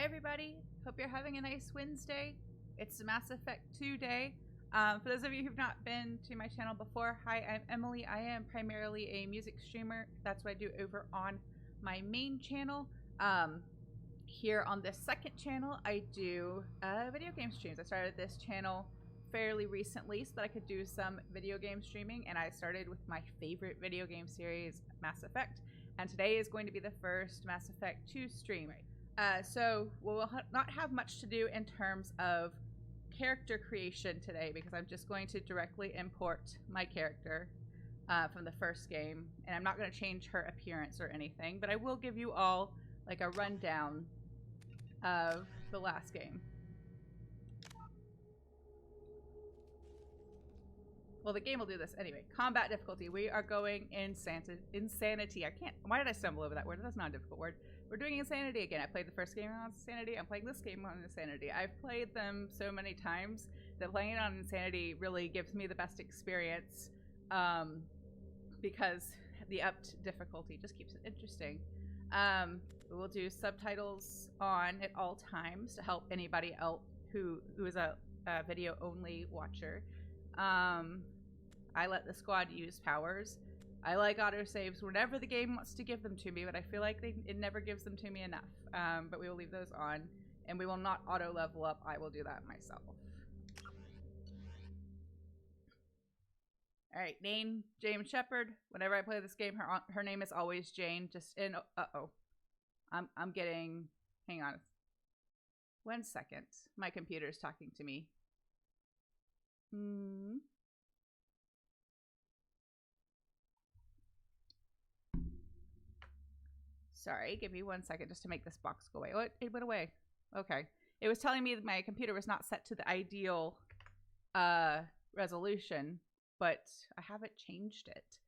everybody, hope you're having a nice Wednesday. It's Mass Effect 2 day. For those of you who've not been to my channel before, hi, I'm Emily. I am primarily a music streamer. That's what I do over on my main channel. Here on this second channel, I do video game streams. I started this channel fairly recently so that I could do some video game streaming, and I started with my favorite video game series, Mass Effect. And today is going to be the first Mass Effect 2 stream. So we'll not have much to do in terms of character creation today because I'm just going to directly import my character from the first game, and I'm not going to change her appearance or anything, but I will give you all like a rundown of the last game. Well, the game will do this anyway. Combat difficulty. We are going insanity. Why did I stumble over that word? That's not a difficult word. We're doing insanity again. I played the first game on insanity. I'm playing this game on insanity. I've played them so many times that playing it on insanity really gives me the best experience because the upped difficulty just keeps it interesting. We will do subtitles on at all times to help anybody else who is a video-only watcher. I let the squad use powers. I like autosaves whenever the game wants to give them to me, but I feel like it never gives them to me enough. But we will leave those on, and we will not auto level up. I will do that myself. All right, name Jane Shepard. Whenever I play this game, her name is always Jane. Just in I'm getting. Hang on. 1 second. My computer is talking to me. Sorry, give me 1 second just to make this box go away. Oh, it went away. Okay. It was telling me that my computer was not set to the ideal resolution, but I haven't changed it.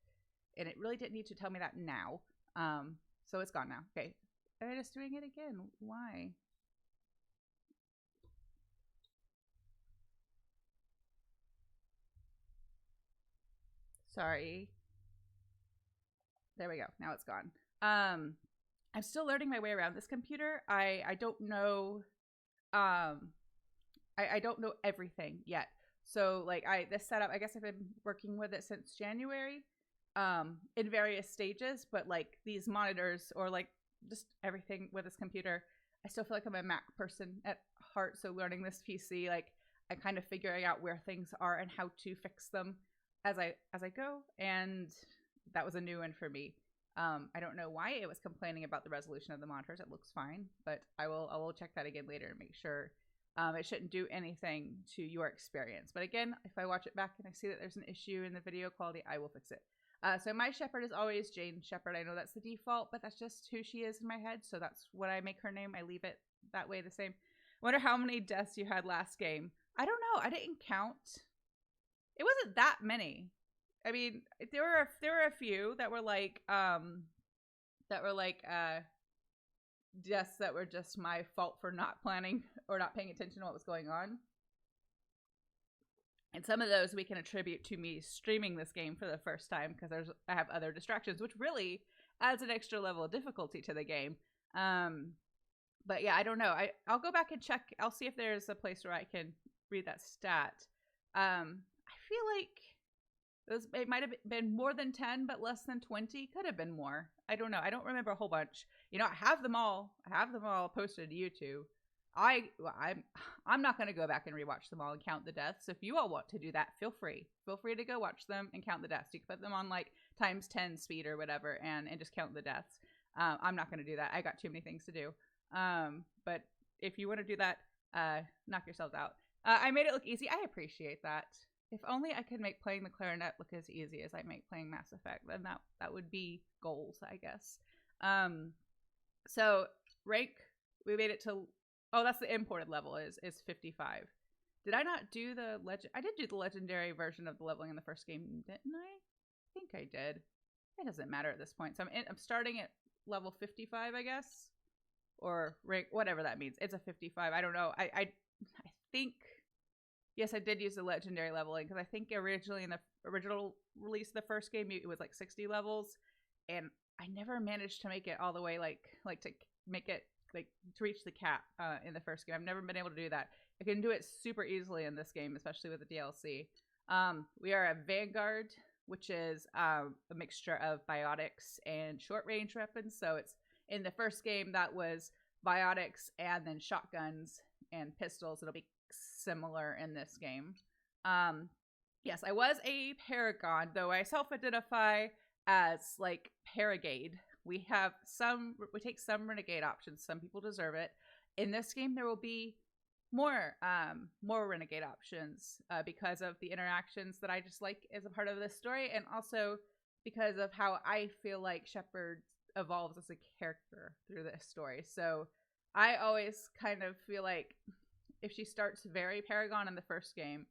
And it really didn't need to tell me that now. So it's gone now. Okay. I'm just doing it again. Why? Sorry. There we go. Now it's gone. I'm still learning my way around this computer. I don't know. I don't know everything yet. So like this setup, I guess I've been working with it since January, in various stages. But like these monitors or like just everything with this computer, I still feel like I'm a Mac person at heart. So learning this PC, like I'm kind of figuring out where things are and how to fix them as I go. And that was a new one for me. I don't know why it was complaining about the resolution of the monitors. It looks fine, but I will check that again later and make sure it shouldn't do anything to your experience. But again, if I watch it back and I see that there's an issue in the video quality, I will fix it. So my Shepard is always Jane Shepard. I know that's the default, but that's just who she is in my head. So that's what I make her name. I leave it that way the same. Wonder how many deaths you had last game. I don't know. I didn't count. It wasn't that many. I mean, there were a few that were like deaths that were just my fault for not planning or not paying attention to what was going on. And some of those we can attribute to me streaming this game for the first time because I have other distractions, which really adds an extra level of difficulty to the game. But yeah, I don't know. I'll go back and check. I'll see if there's a place where I can read that stat. I feel like it might have been more than 10, but less than 20. Could have been more. I don't know. I don't remember a whole bunch. You know, I have them all. I have them all posted to YouTube. I'm not going to go back and rewatch them all and count the deaths. If you all want to do that, feel free. Feel free to go watch them and count the deaths. You can put them on like ×10 speed or whatever and just count the deaths. I'm not going to do that. I got too many things to do. But if you want to do that, knock yourselves out. I made it look easy. I appreciate that. If only I could make playing the clarinet look as easy as I make playing Mass Effect, then that would be goals, I guess. So rank, we made it to, oh, that's the imported level is 55. Did I not do the legend? I did do the legendary version of the leveling in the first game, didn't I? I think I did. It doesn't matter at this point. So I'm starting at level 55, I guess, or rank, whatever that means. It's a 55. I don't know. I think. Yes, I did use the legendary leveling because I think originally in the original release of the first game, it was like 60 levels, and I never managed to make it all the way like to make it like to reach the cap in the first game. I've never been able to do that. I can do it super easily in this game, especially with the DLC. We are a Vanguard, which is a mixture of biotics and short range weapons. So it's in the first game that was biotics and then shotguns and pistols. It'll be similar in this game. Yes, I was a Paragon, though I self-identify as like Paragade. We take some renegade options. Some people deserve it. In this game, there will be more renegade options because of the interactions that I just like as a part of this story, and also because of how I feel like Shepard evolves as a character through this story. So I always kind of feel like if she starts very Paragon in the first game,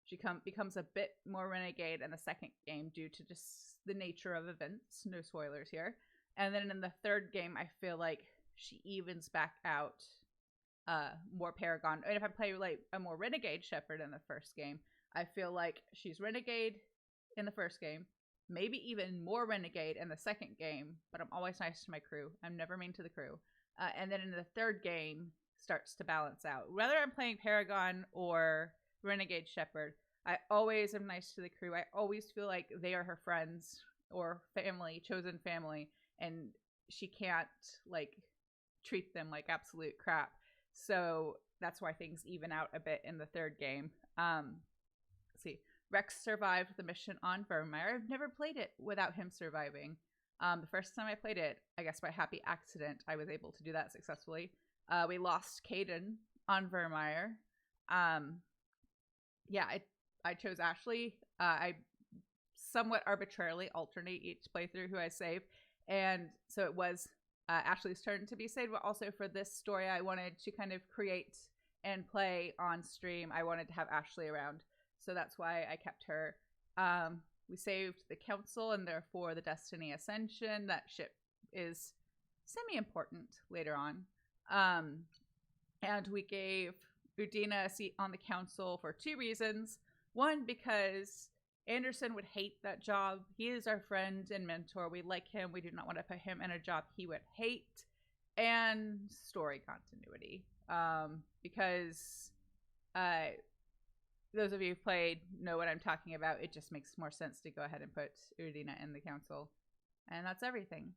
she becomes a bit more renegade in the second game due to just the nature of events. No spoilers here. And then in the third game, I feel like she evens back out more Paragon. And if I play like a more renegade Shepard in the first game, I feel like she's renegade in the first game, maybe even more renegade in the second game, but I'm always nice to my crew. I'm never mean to the crew. And then in the third game, starts to balance out. Whether I'm playing Paragon or renegade Shepard, I always am nice to the crew. I always feel like they are her friends or family, chosen family, and she can't like treat them like absolute crap. So that's why things even out a bit in the third game. Let's see. Rex survived the mission on Vermeer. I've never played it without him surviving. The first time I played it, I guess by happy accident, I was able to do that successfully. We lost Caden on Vermeer. Yeah, I chose Ashley. I somewhat arbitrarily alternate each playthrough who I save. And so it was Ashley's turn to be saved. But also for this story, I wanted to kind of create and play on stream. I wanted to have Ashley around. So that's why I kept her. We saved the Council and therefore the Destiny Ascension. That ship is semi-important later on. And we gave Udina a seat on the Council for two reasons. One, because Anderson would hate that job. He is our friend and mentor. We like him. We do not want to put him in a job he would hate. And story continuity. Because those of you who've played know what I'm talking about. It just makes more sense to go ahead and put Udina in the Council. And that's everything.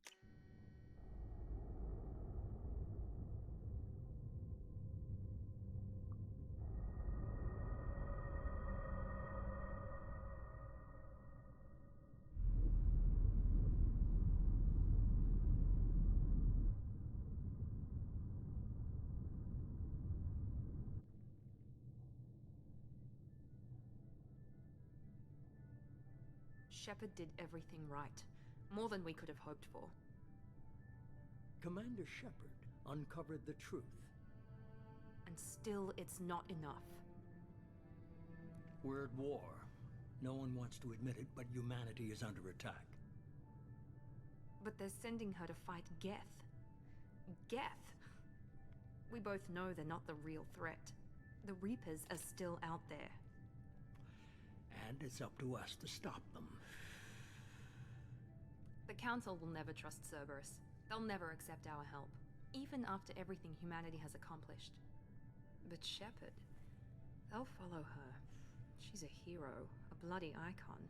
Shepard did everything right. More than we could have hoped for. Commander Shepard uncovered the truth. And still, it's not enough. We're at war. No one wants to admit it, but humanity is under attack. But they're sending her to fight Geth. Geth! We both know they're not the real threat. The Reapers are still out there. And it's up to us to stop them. The Council will never trust Cerberus. They'll never accept our help, even after everything humanity has accomplished. But Shepard, they'll follow her. She's a hero, a bloody icon.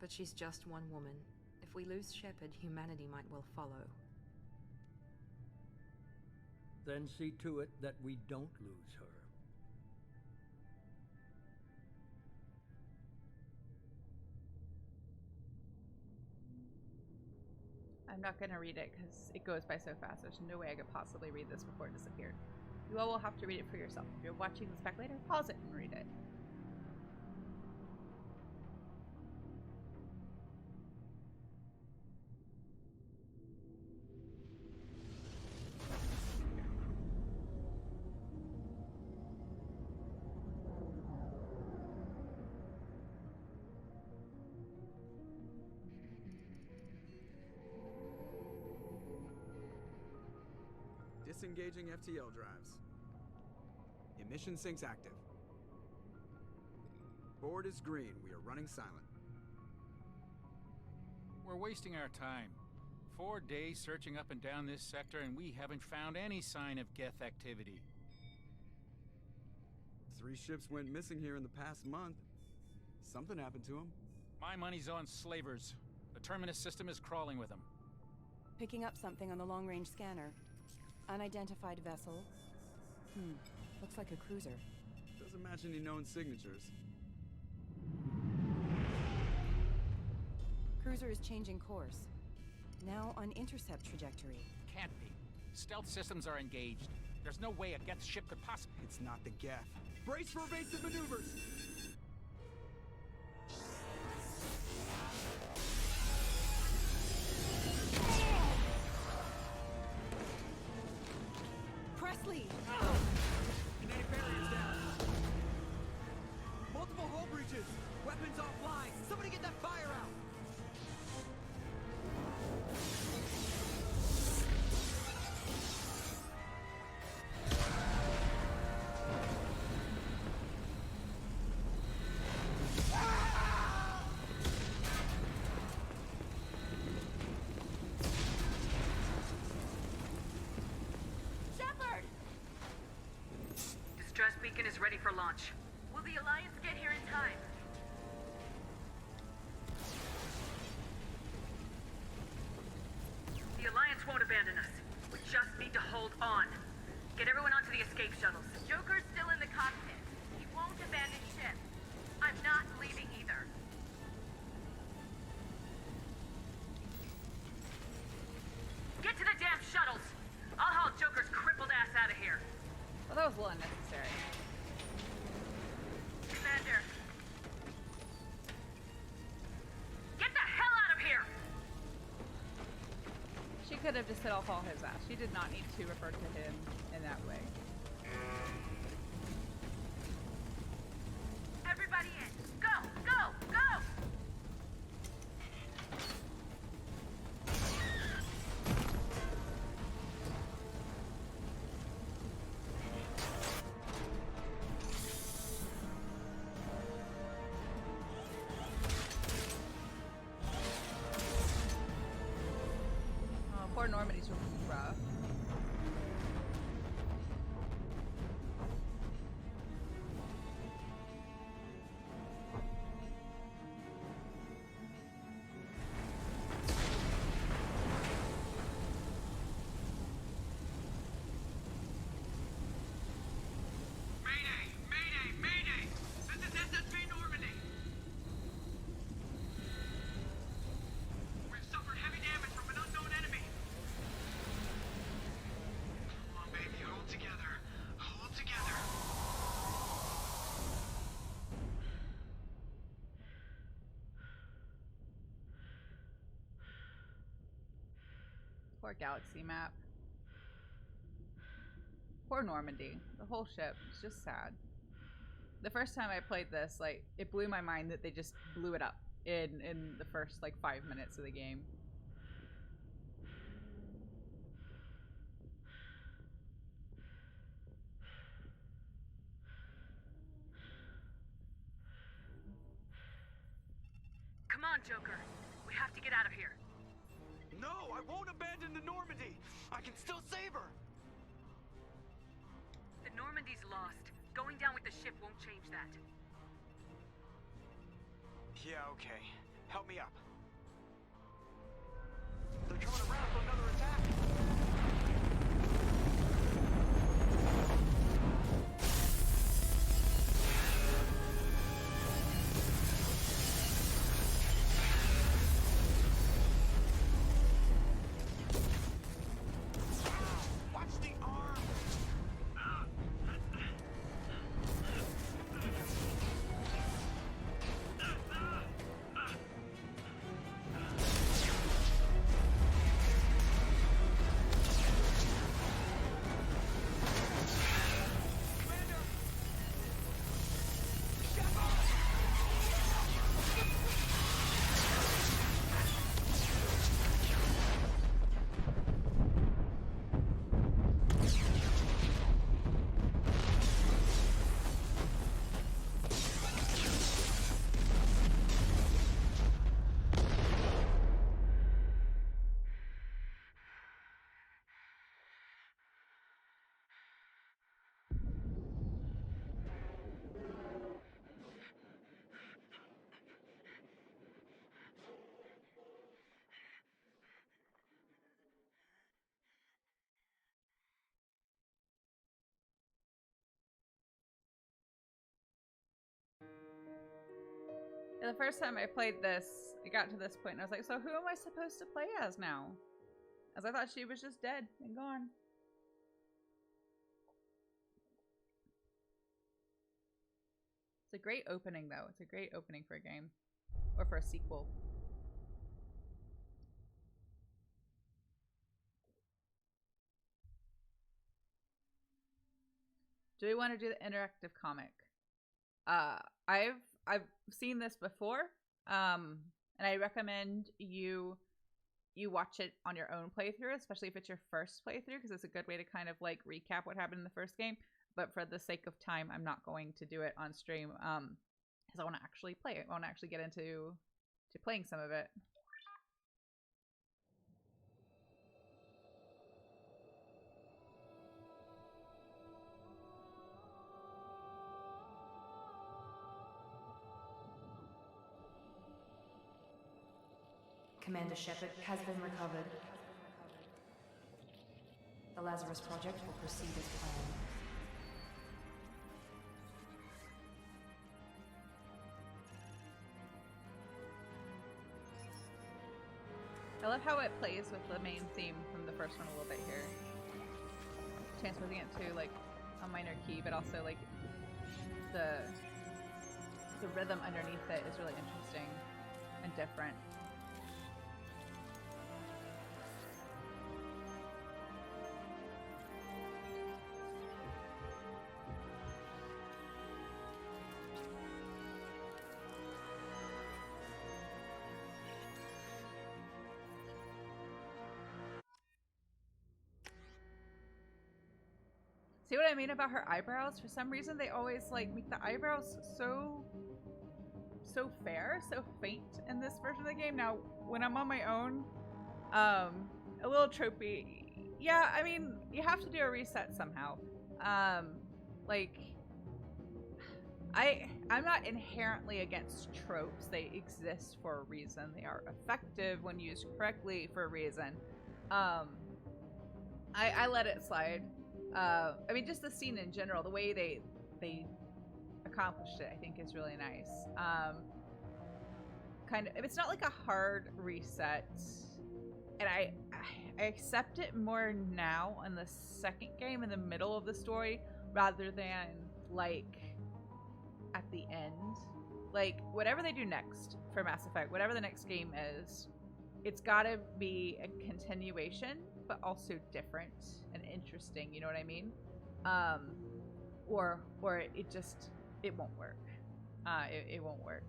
But she's just one woman. If we lose Shepard, humanity might well follow. Then see to it that we don't lose her. I'm not going to read it because it goes by so fast. There's no way I could possibly read this before it disappeared. You all will have to read it for yourself. If you're watching this back later, pause it and read it. Disengaging FTL drives. Emission sinks active. Board is green. We are running silent. We're wasting our time. 4 days searching up and down this sector, and we haven't found any sign of Geth activity. 3 ships went missing here in the past month. Something happened to them. My money's on slavers. The Terminus system is crawling with them. Picking up something on the long-range scanner. Unidentified vessel. Looks like a cruiser. Doesn't match any known signatures. Cruiser is changing course. Now on intercept trajectory. Can't be. Stealth systems are engaged. There's no way a Geth ship could possibly... It's not the Geth. Brace for evasive maneuvers! Presley! Kinetic barriers down. Multiple hull breaches. Weapons offline. Somebody get that fire out. Shepard! Distress beacon is ready for launch. Will the Alliance get here in time? The Alliance won't abandon us. We just need to hold on. Get everyone onto the escape shuttles. Joker's still in the cockpit. He won't abandon ship. I'm not leaving either. Get to the damn shuttles! I'll haul Joker's crippled ass out of here. Well, that was a little unnecessary. Commander. Get the hell out of here! She could have just said, I'll haul his ass. She did not need to refer to him in that way. Everybody in. Go, go, go! Oh, poor Normandy's rough. Mayday! Mayday! Mayday! This is SSB Normandy! We've suffered heavy damage from an unknown enemy! Come on, baby, hold together. Hold together. Poor galaxy map. Poor Normandy. The whole ship. It's just sad. The first time I played this, like, it blew my mind that they just blew it up in the first, like, 5 minutes of the game. Come on, Joker. We have to get out of here. No, I won't abandon the Normandy! I can still save her! The Normandy's lost. Going down with the ship won't change that. Yeah, okay. Help me up. They're coming around for another attack! Watch the arm! The first time I played this, it got to this point and I was like, so who am I supposed to play as now? As I thought she was just dead and gone. It's a great opening though. It's a great opening for a game. Or for a sequel. Do we want to do the interactive comic? I've seen this before, and I recommend you watch it on your own playthrough, especially if it's your first playthrough, because it's a good way to kind of like recap what happened in the first game. But for the sake of time, I'm not going to do it on stream, because I want to actually play it. I want to actually get into playing some of it. Commander Shepard has been recovered. The Lazarus Project will proceed as planned. I love how it plays with the main theme from the first one a little bit here. Transposing it to like a minor key, but also like the rhythm underneath it is really interesting and different. See what I mean about her eyebrows? For some reason, they always like make the eyebrows so fair, so faint in this version of the game. Now, when I'm on my own, a little tropey. Yeah, I mean, you have to do a reset somehow. Like, I'm not inherently against tropes. They exist for a reason. They are effective when used correctly for a reason. I let it slide. I mean, just the scene in general, the way they accomplished it, I think is really nice. Kind of, it's not like a hard reset, and I accept it more now in the second game, in the middle of the story, rather than like at the end. Like, whatever they do next for Mass Effect, whatever the next game is, it's gotta be a continuation, but also different and interesting, you know what I mean? Or it won't work. It won't work.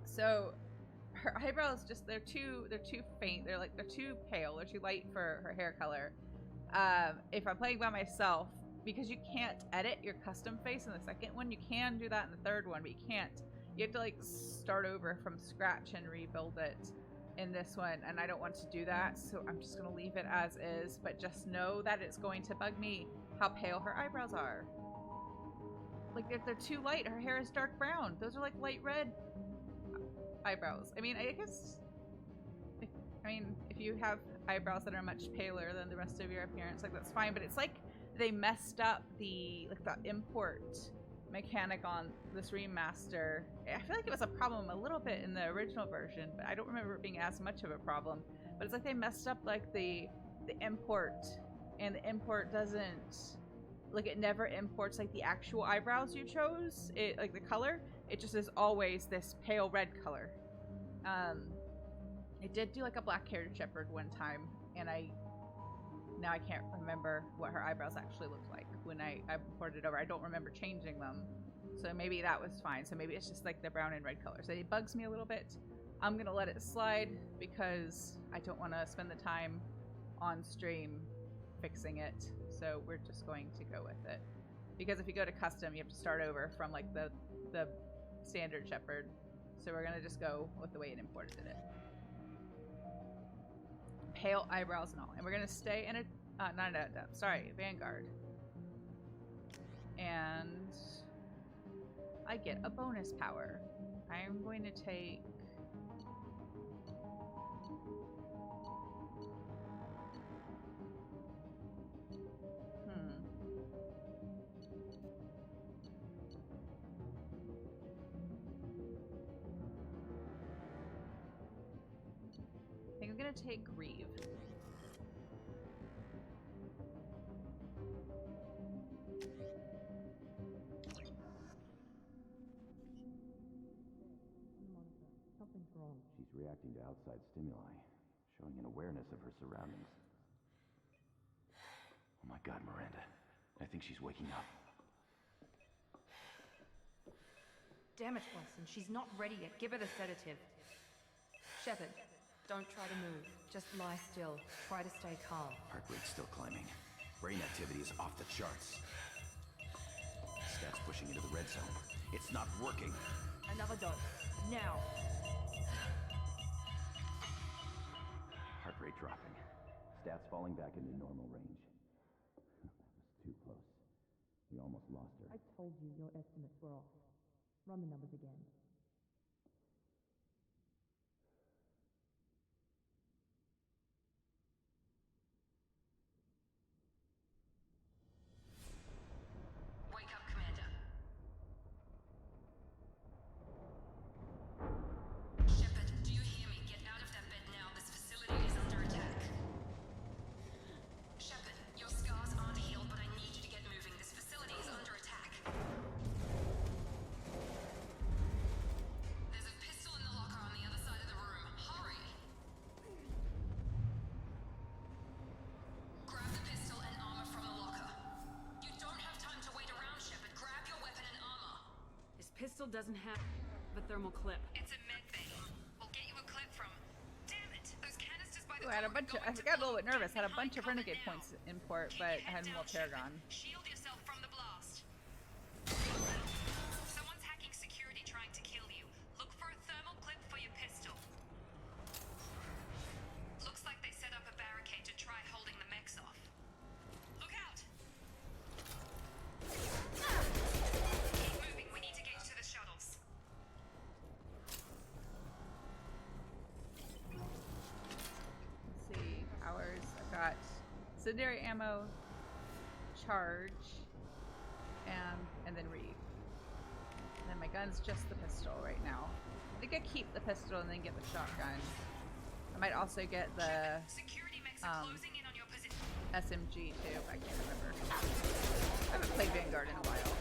So her eyebrows just, they're too faint. They're too pale. They're too light for her hair color. If I'm playing by myself, because you can't edit your custom face in the second one, you can do that in the third one, but you can't. You have to like start over from scratch and rebuild it in this one, and I don't want to do that, so I'm just gonna leave it as is, but just know that it's going to bug me how pale her eyebrows are. Like, they're too light. Her hair is dark brown. Those are like light red eyebrows. I mean, I guess, if you have eyebrows that are much paler than the rest of your appearance, like, that's fine, but it's like they messed up the import mechanic on this remaster. I feel like it was a problem a little bit in the original version, but I don't remember it being as much of a problem. But it's like they messed up like the import, and the import doesn't, like, it never imports like the actual eyebrows you chose. It, like, the color, it just is always this pale red color. It did do like a black-haired Shepard one time, and now I can't remember what her eyebrows actually looked like when I imported it over. I don't remember changing them. So maybe that was fine. So maybe it's just like the brown and red color. So it bugs me a little bit. I'm going to let it slide because I don't want to spend the time on stream fixing it. So we're just going to go with it. Because if you go to custom, you have to start over from like the standard Shepard. So we're going to just go with the way it imported it. Pale eyebrows and all. And we're going to stay in a, Vanguard. And I get a bonus power. I'm going to take... take Grieve. Something's wrong. She's reacting to outside stimuli, showing an awareness of her surroundings. Oh my God, Miranda. I think she's waking up. Damn it, Watson. She's not ready yet. Give her the sedative. Shepard, don't try to move. Just lie still. Try to stay calm. Heart rate's still climbing. Brain activity is off the charts. Stats pushing into the red zone. It's not working. Another dose. Now. Heart rate dropping. Stats falling back into normal range. That was too close. We almost lost her. I told you your estimates were off. Run the numbers again. Wake up, Commander. Shepard, do you hear me? Get out of that bed now. This facility is under attack. Shepard, your scars aren't healed, but I need you to get moving. This facility is under attack. There's a pistol in the locker on the other side of the room. Hurry! Grab the pistol and armor from the locker. You don't have time to wait around, Shepard. Grab your weapon and armor. His pistol doesn't have a thermal clip. It's a med bay. We'll get you a clip from. Damn it! Those canisters by the Ooh, I had a door bunch of, are I going got a to little bit blow. nervous. Get Had a bunch of behind renegade cover points now. in port, Keep but your I had head more down, Shepard. Paragon. Shield yourself from the blast. Someone's hacking security trying to kill you. Look for a thermal clip for your pistol. Looks like they set up a barricade to try holding the mechs off. Look out! Keep moving. We need to get to the shuttles. Let's see, powers. I've got incendiary ammo, charge, and then read. And then my gun's just the pistol right now. I think I keep the pistol and then get the shotgun. I might also get the Security mechs are closing in on your position. SMG too. I can't remember. I haven't played Vanguard in a while.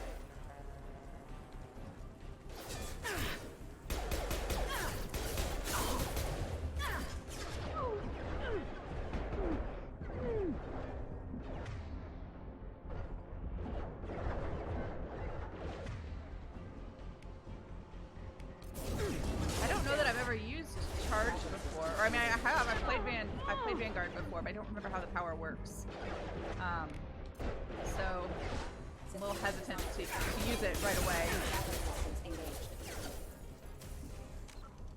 I don't know that I've ever used charge before, or I mean, I have. I've played Vanguard before, but I don't remember how the power works. So I'm a little hesitant to use it right away.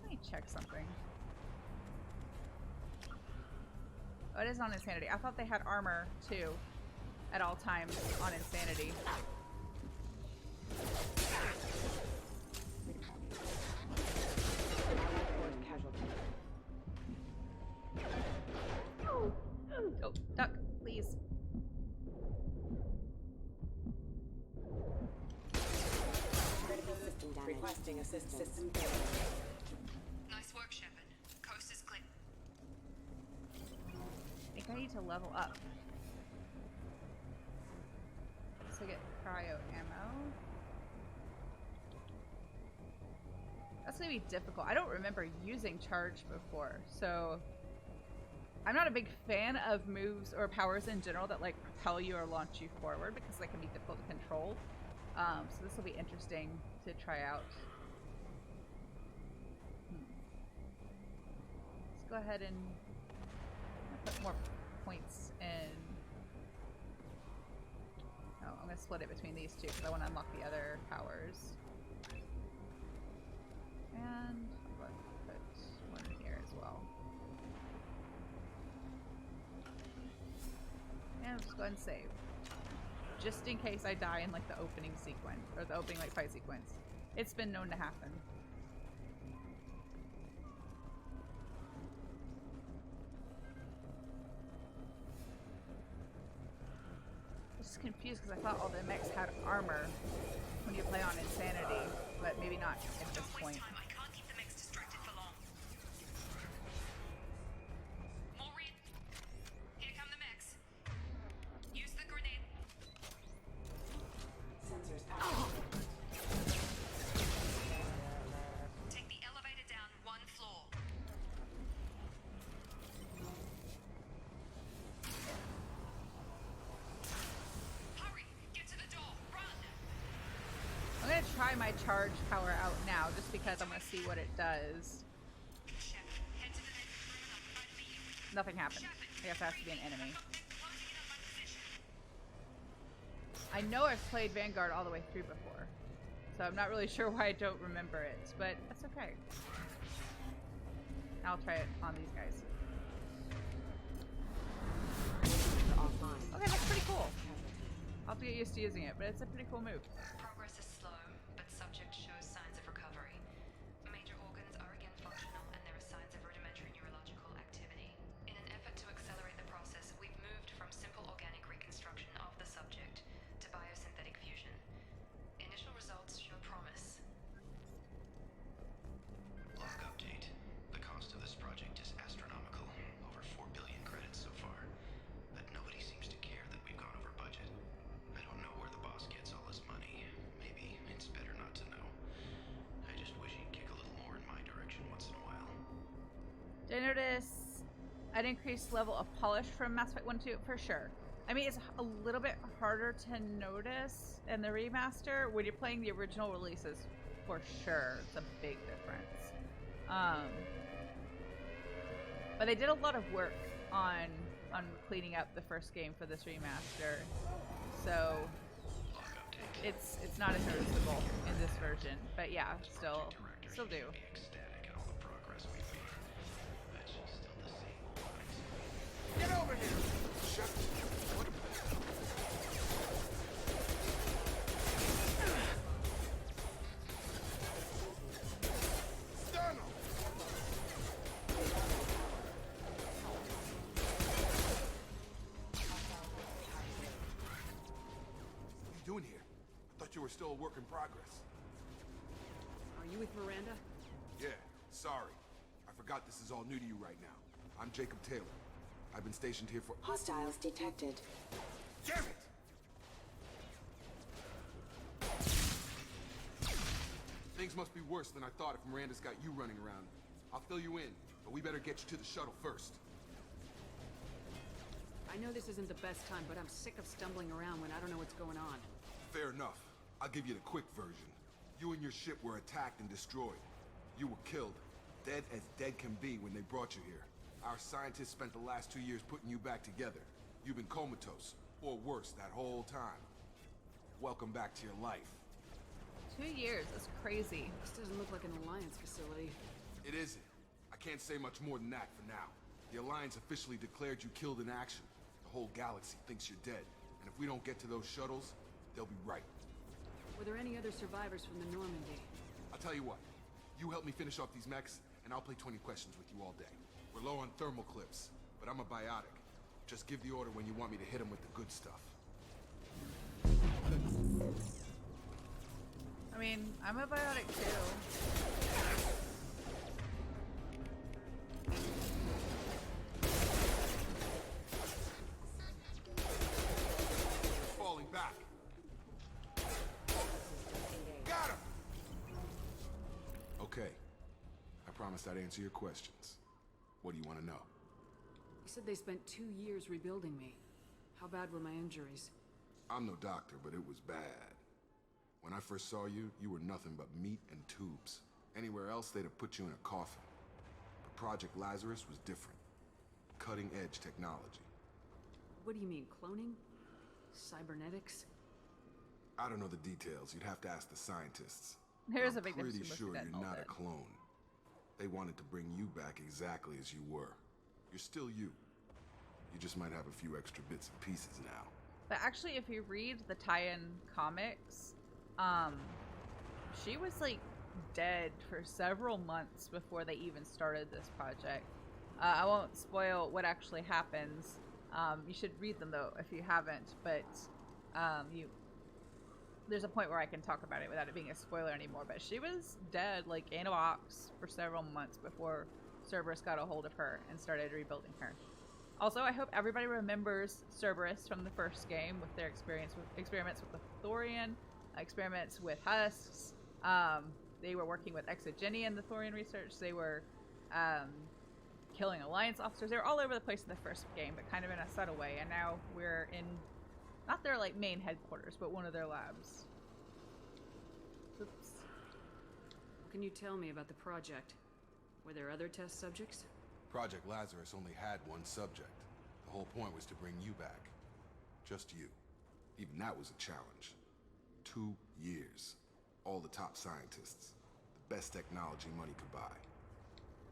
Let me check something. Oh, it is on Insanity. I thought they had armor too, at all times on Insanity. Oh, duck, please. Requesting assistance. Nice work, Shepard. Coast is clear. I think I need to level up. So get cryo ammo. That's gonna be difficult. I don't remember using charge before, so I'm not a big fan of moves or powers in general that like propel you or launch you forward because they can be difficult to control. So this will be interesting to try out. Let's go ahead and put more points in. Oh, I'm gonna split it between these two because I want to unlock the other powers. And let's put one in here as well. And let's just go ahead and save. Just in case I die in like the opening sequence, or the opening like fight sequence. It's been known to happen. I'm just confused because I thought all the mechs had armor when you play on Insanity, but maybe not at this point. Time. I can't keep the mechs distracted for long. try my charge power out now, just because I'm gonna see what it does. Nothing happened. I guess it has to be an enemy. I know I've played Vanguard all the way through before, so I'm not really sure why I don't remember it, but that's okay. I'll try it on these guys. Okay, that's pretty cool. I'll have to get used to using it, but it's a pretty cool move. Progress is slow, but subject shows signs of recovery. Major organs are again functional, and there are signs of rudimentary neurological activity. In an effort to accelerate the process, we've moved from simple organic reconstruction of the subject to biosynthetic fusion. Initial results show promise. Log update. The cost of this project is astronomical. Over 4 billion credits so far. But nobody seems to care that we've gone over budget. I don't know where the boss gets all this money. Maybe it's better not to know. I just wish he'd kick a little more in my direction once in a while. Did I notice an increased level of polish from Mass Effect 1 2? For sure. I mean, it's a little bit harder to notice in the remaster. When you're playing the original releases, for sure, it's a big difference. But they did a lot of work on cleaning up the first game for this remaster, so it's not as noticeable in this version. But yeah, still do. Get over here! Shepard, what a... Stun him! What are you doing here? I thought you were still a work in progress. Are you with Miranda? Yeah, sorry. I forgot this is all new to you right now. I'm Jacob Taylor. I've been stationed here for... Hostiles detected. Damn it! Things must be worse than I thought if Miranda's got you running around. I'll fill you in, but we better get you to the shuttle first. I know this isn't the best time, but I'm sick of stumbling around when I don't know what's going on. Fair enough. I'll give you the quick version. You and your ship were attacked and destroyed. You were killed. Dead as dead can be when they brought you here. Our scientists spent the last 2 years putting you back together. You've been comatose, or worse, that whole time. Welcome back to your life. 2 years, that's crazy. This doesn't look like an Alliance facility. It isn't. I can't say much more than that for now. The Alliance officially declared you killed in action. The whole galaxy thinks you're dead. And if we don't get to those shuttles, they'll be right. Were there any other survivors from the Normandy? I'll tell you what. You help me finish off these mechs, and I'll play 20 questions with you all day. We're low on thermal clips, but I'm a biotic. Just give the order when you want me to hit them with the good stuff. I mean, I'm a biotic too. Falling back. Got him! Okay. I promised I'd answer your questions. What do you want to know? You said they spent 2 years rebuilding me. How bad were my injuries? I'm no doctor, but it was bad. When I first saw you, you were nothing but meat and tubes. Anywhere else, they'd have put you in a coffin. But Project Lazarus was different. Cutting-edge technology. What do you mean, cloning? Cybernetics? I don't know the details. You'd have to ask the scientists. There's I'm a big pretty difference sure between you're all not that. a clone. They wanted to bring you back exactly as you were. You're still you. You just might have a few extra bits and pieces now. But actually, if you read the tie-in comics, she was like dead for several months before they even started this project. I won't spoil what actually happens. You should read them though if you haven't. But there's a point where I can talk about it without it being a spoiler anymore. But she was dead, like in a box, for several months before Cerberus got a hold of her and started rebuilding her. Also, I hope everybody remembers Cerberus from the first game with their experiments with the Thorian, experiments with husks. They were working with Exogeny in the Thorian research. They were killing Alliance officers. They were all over the place in the first game, but kind of in a subtle way. And now we're in, not their like main headquarters, but one of their labs. What can you tell me about the project? Were there other test subjects? Project Lazarus only had one subject. The whole point was to bring you back. Just you. Even that was a challenge. 2 years. All the top scientists. The best technology money could buy.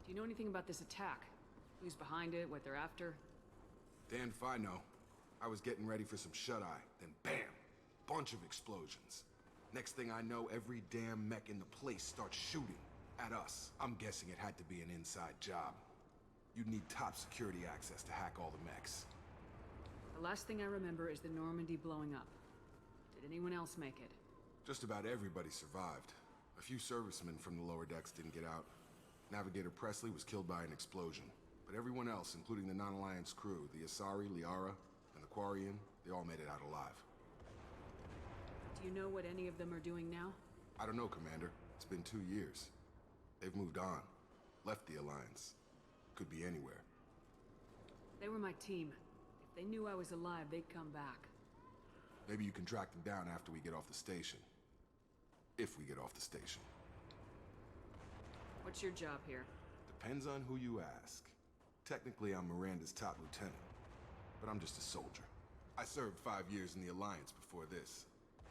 Do you know anything about this attack? Who's behind it, what they're after? Damn if I know. I was getting ready for some shut-eye, then bam! Bunch of explosions. Next thing I know, every damn mech in the place starts shooting at us. I'm guessing it had to be an inside job. You'd need top security access to hack all the mechs. The last thing I remember is the Normandy blowing up. Did anyone else make it? Just about everybody survived. A few servicemen from the lower decks didn't get out. Navigator Presley was killed by an explosion. But everyone else, including the non-Alliance crew, the Asari, Liara, and the Quarian, they all made it out alive. Do you know what any of them are doing now? I don't know, Commander. It's been 2 years. They've moved on. Left the Alliance. Could be anywhere. They were my team. If they knew I was alive, they'd come back. Maybe you can track them down after we get off the station. If we get off the station. What's your job here? Depends on who you ask. Technically, I'm Miranda's top lieutenant. But I'm just a soldier. I served 5 years in the Alliance before this.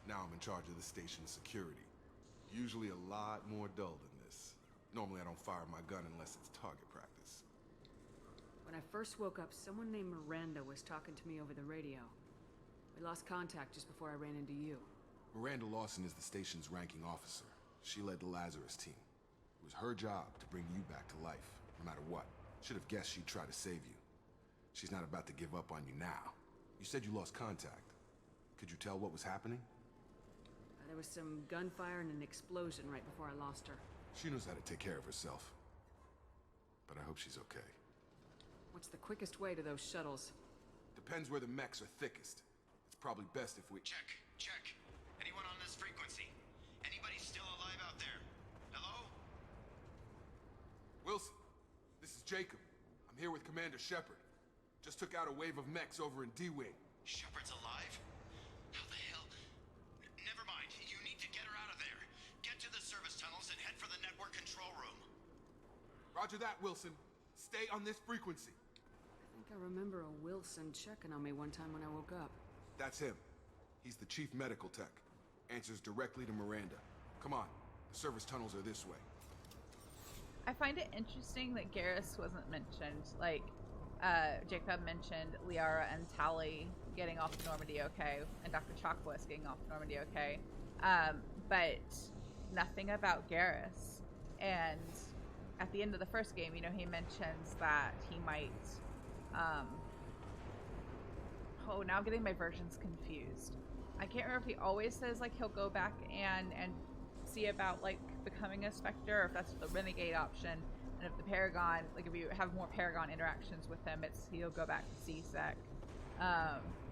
Now I'm in charge of the station's security. Usually a lot more dull than this. Normally I don't fire my gun unless it's target practice. When I first woke up, someone named Miranda was talking to me over the radio. We lost contact just before I ran into you. Miranda Lawson is the station's ranking officer. She led the Lazarus team. It was her job to bring you back to life, no matter what. Should have guessed she'd try to save you. She's not about to give up on you now. You said you lost contact. Could you tell what was happening? There was some gunfire and an explosion right before I lost her. She knows how to take care of herself. But I hope she's okay. What's the quickest way to those shuttles? Depends where the mechs are thickest. It's probably best if we... Check. Anyone on this frequency? Anybody still alive out there? Hello? Wilson, this is Jacob. I'm here with Commander Shepard. Just took out a wave of mechs over in D-Wing. Shepard's alive? How the hell? Never mind. You need to get her out of there. Get to the service tunnels and head for the network control room. Roger that, Wilson. Stay on this frequency. I think I remember a Wilson checking on me one time when I woke up. That's him. He's the chief medical tech. Answers directly to Miranda. Come on. The service tunnels are this way. I find it interesting that Garrus wasn't mentioned. Like, Jacob mentioned Liara and Tali getting off Normandy okay, and Dr. Chakwas getting off Normandy okay, but nothing about Garrus. And at the end of the first game, you know, he mentions that he might, oh, now I'm getting my versions confused. I can't remember if he always says, like, he'll go back and see about, like, becoming a Spectre, or if that's the Renegade option. And if the Paragon, like, if you have more Paragon interactions with him, he'll go back to C-Sec.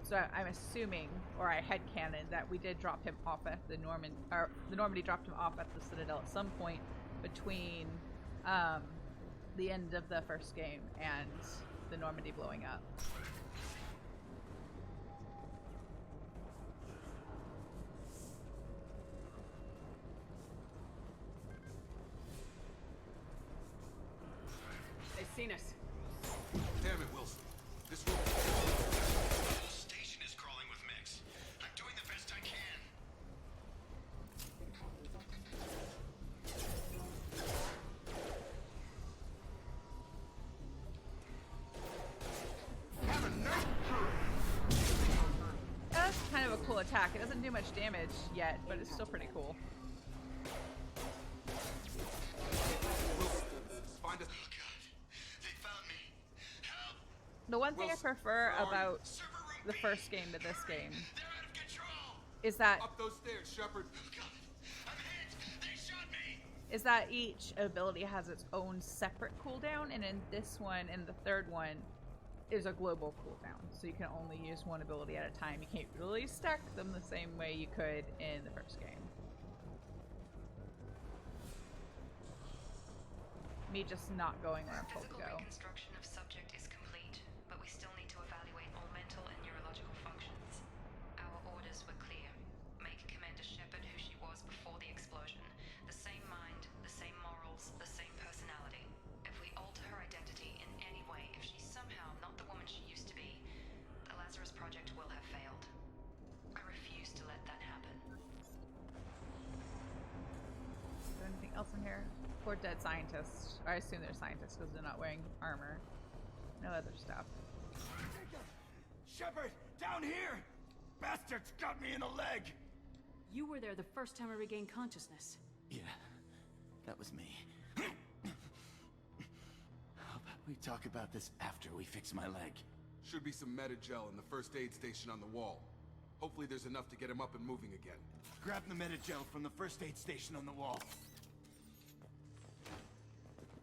So I'm assuming, or I headcanon, that we did drop him off at the Normandy dropped him off at the Citadel at some point between the end of the first game and the Normandy blowing up. They've seen us. Damn it, Wilson. This room... The whole station is crawling with mechs. I'm doing the best I can. That's kind of a cool attack. It doesn't do much damage yet, but it's still pretty cool. Find us. Oh God, they found me. Help! The one thing I Wilson, prefer where are you? about Server room the B. first game to this game They're out of control. is that Up those stairs, Shepard. Oh God, I'm hit. They shot me. each ability has its own separate cooldown, and in this one, in the third one, is a global cooldown. So you can only use one ability at a time. You can't really stack them the same way you could in the first game. Me just not going where I'm told to Physical go. reconstruction of subject is complete, but we still need to evaluate all mental and neurological functions. Our orders were clear. Make Commander Shepard who she was before the explosion. The same mind, the same else in here? Poor dead scientists. I assume they're scientists because they're not wearing armor. No other stuff. Shepard, down here! Bastards got me in the leg! You were there the first time I regained consciousness. Yeah, that was me. How about we talk about this after we fix my leg? Should be some Metagel in the first aid station on the wall. Hopefully there's enough to get him up and moving again. Grab the Metagel from the first aid station on the wall.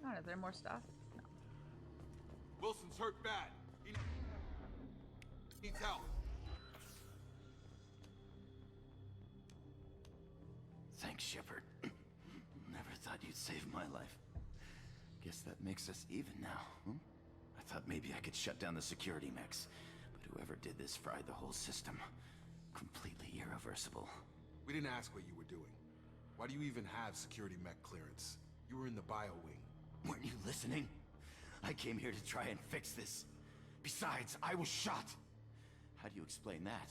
Oh, is there more stuff? No. Wilson's hurt bad. He needs help. Thanks, Shepard. Never thought you'd save my life. Guess that makes us even now, huh? I thought maybe I could shut down the security mechs, but whoever did this fried the whole system. Completely irreversible. We didn't ask what you were doing. Why do you even have security mech clearance? You were in the bio wing. Weren't you listening? I came here to try and fix this. Besides, I was shot. How do you explain that?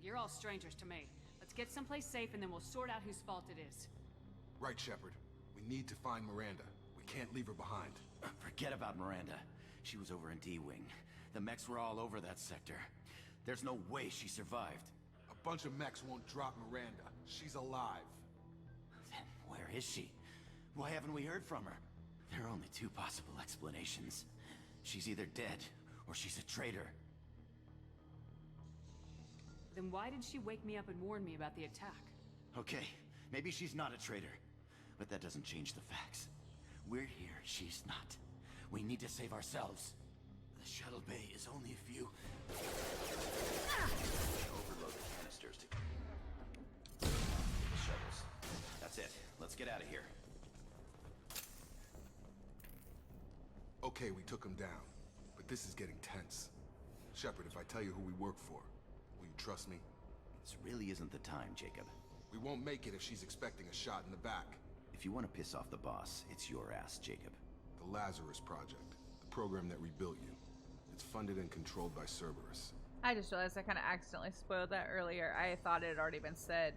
You're all strangers to me. Let's get someplace safe and then we'll sort out whose fault it is. Right, Shepard. We need to find Miranda. We can't leave her behind. Forget about Miranda. She was over in D-Wing. The mechs were all over that sector. There's no way she survived. A bunch of mechs won't drop Miranda. She's alive. Then where is she? Why haven't we heard from her? There are only two possible explanations. She's either dead, or she's a traitor. Then why did she wake me up and warn me about the attack? Okay, maybe she's not a traitor. But that doesn't change the facts. We're here, she's not. We need to save ourselves. The shuttle bay is only a few... Overload the canisters to... the shuttles. That's it. Let's get out of here. Okay, we took him down. But this is getting tense. Shepard, if I tell you who we work for, will you trust me? This really isn't the time, Jacob. We won't make it if she's expecting a shot in the back. If you want to piss off the boss, it's your ass, Jacob. The Lazarus Project. The program that rebuilt you. It's funded and controlled by Cerberus. I just realized I kind of accidentally spoiled that earlier. I thought it had already been said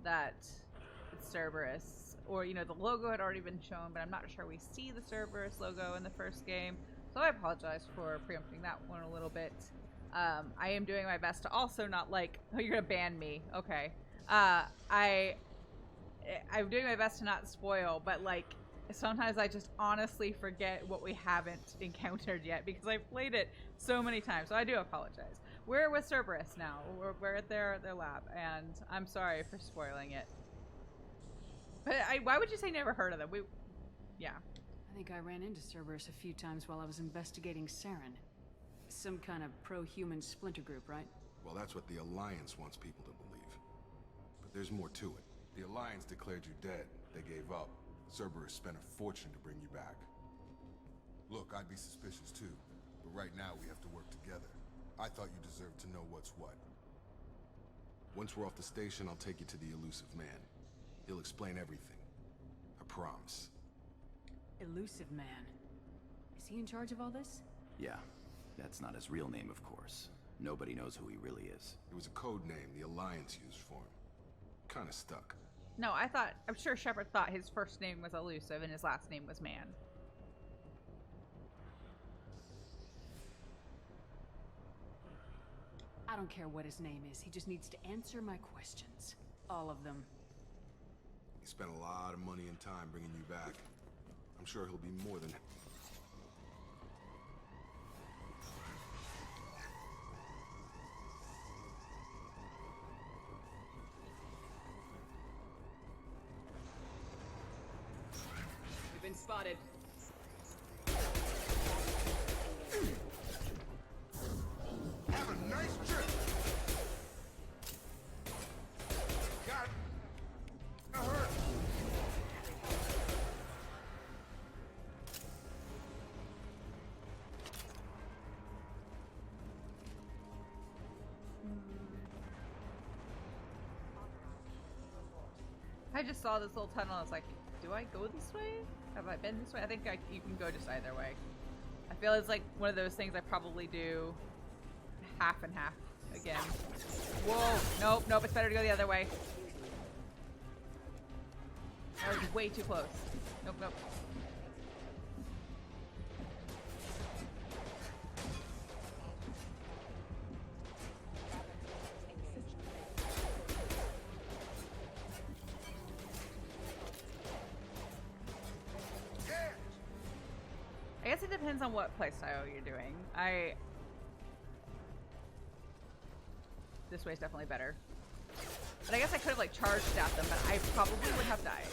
that it's Cerberus. Or, you know, the logo had already been shown, but I'm not sure we see the Cerberus logo in the first game. So I apologize for preempting that one a little bit. I am doing my best to also not like, oh, you're going to ban me. Okay. I'm doing my best to not spoil, but like, sometimes I just honestly forget what we haven't encountered yet because I've played it so many times. So I do apologize. We're with Cerberus now. We're at their lab, and I'm sorry for spoiling it. But why would you say never heard of them? Yeah. I think I ran into Cerberus a few times while I was investigating Saren. Some kind of pro-human splinter group, right? Well, that's what the Alliance wants people to believe. But there's more to it. The Alliance declared you dead. They gave up. Cerberus spent a fortune to bring you back. Look, I'd be suspicious too. But right now we have to work together. I thought you deserved to know what's what. Once we're off the station, I'll take you to the elusive man. He'll explain everything. I promise. Elusive man. Is he in charge of all this? Yeah. That's not his real name, of course. Nobody knows who he really is. It was a code name the Alliance used for him. Kinda stuck. No, I'm sure Shepard thought his first name was Elusive and his last name was Man. I don't care what his name is. He just needs to answer my questions. All of them. He spent a lot of money and time bringing you back. I'm sure he'll be more than... We've been spotted. Have a nice trip! Got it! Hurt! I just saw this little tunnel. I was like, do I go this way? Have I been this way? I think you can go just either way. I feel it's like one of those things I probably do half and half again. Whoa! Nope, it's better to go the other way. That was way too close. Nope, nope. I guess it depends on what playstyle you're doing. This way's definitely better. But I guess I could have like charged at them, but I probably would have died.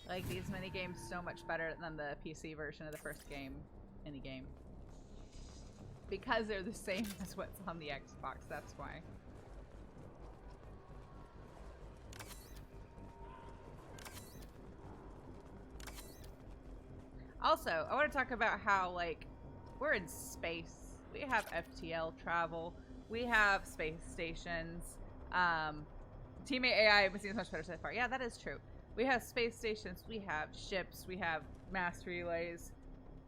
Like these mini games so much better than the PC version of the first game, any game. Because they're the same as what's on the Xbox, that's why. Also, I want to talk about how, like, we're in space. We have FTL travel. We have space stations. Teammate AI seems much better so far. Yeah, that is true. We have space stations, we have ships, we have mass relays.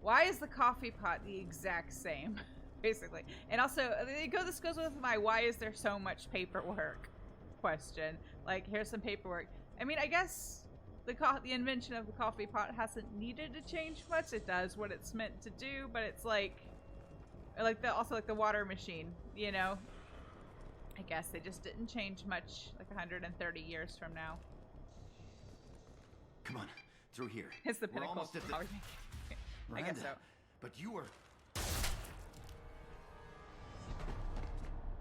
Why is the coffee pot the exact same, basically? And also, this goes with my why is there so much paperwork question. Like, here's some paperwork. I mean, I guess the invention of the coffee pot hasn't needed to change much. It does what it's meant to do, but it's like the water machine, you know? I guess they just didn't change much like 130 years from now. Come on, through here. It's the We're pinnacle almost of at power. I guess Miranda, so. But you were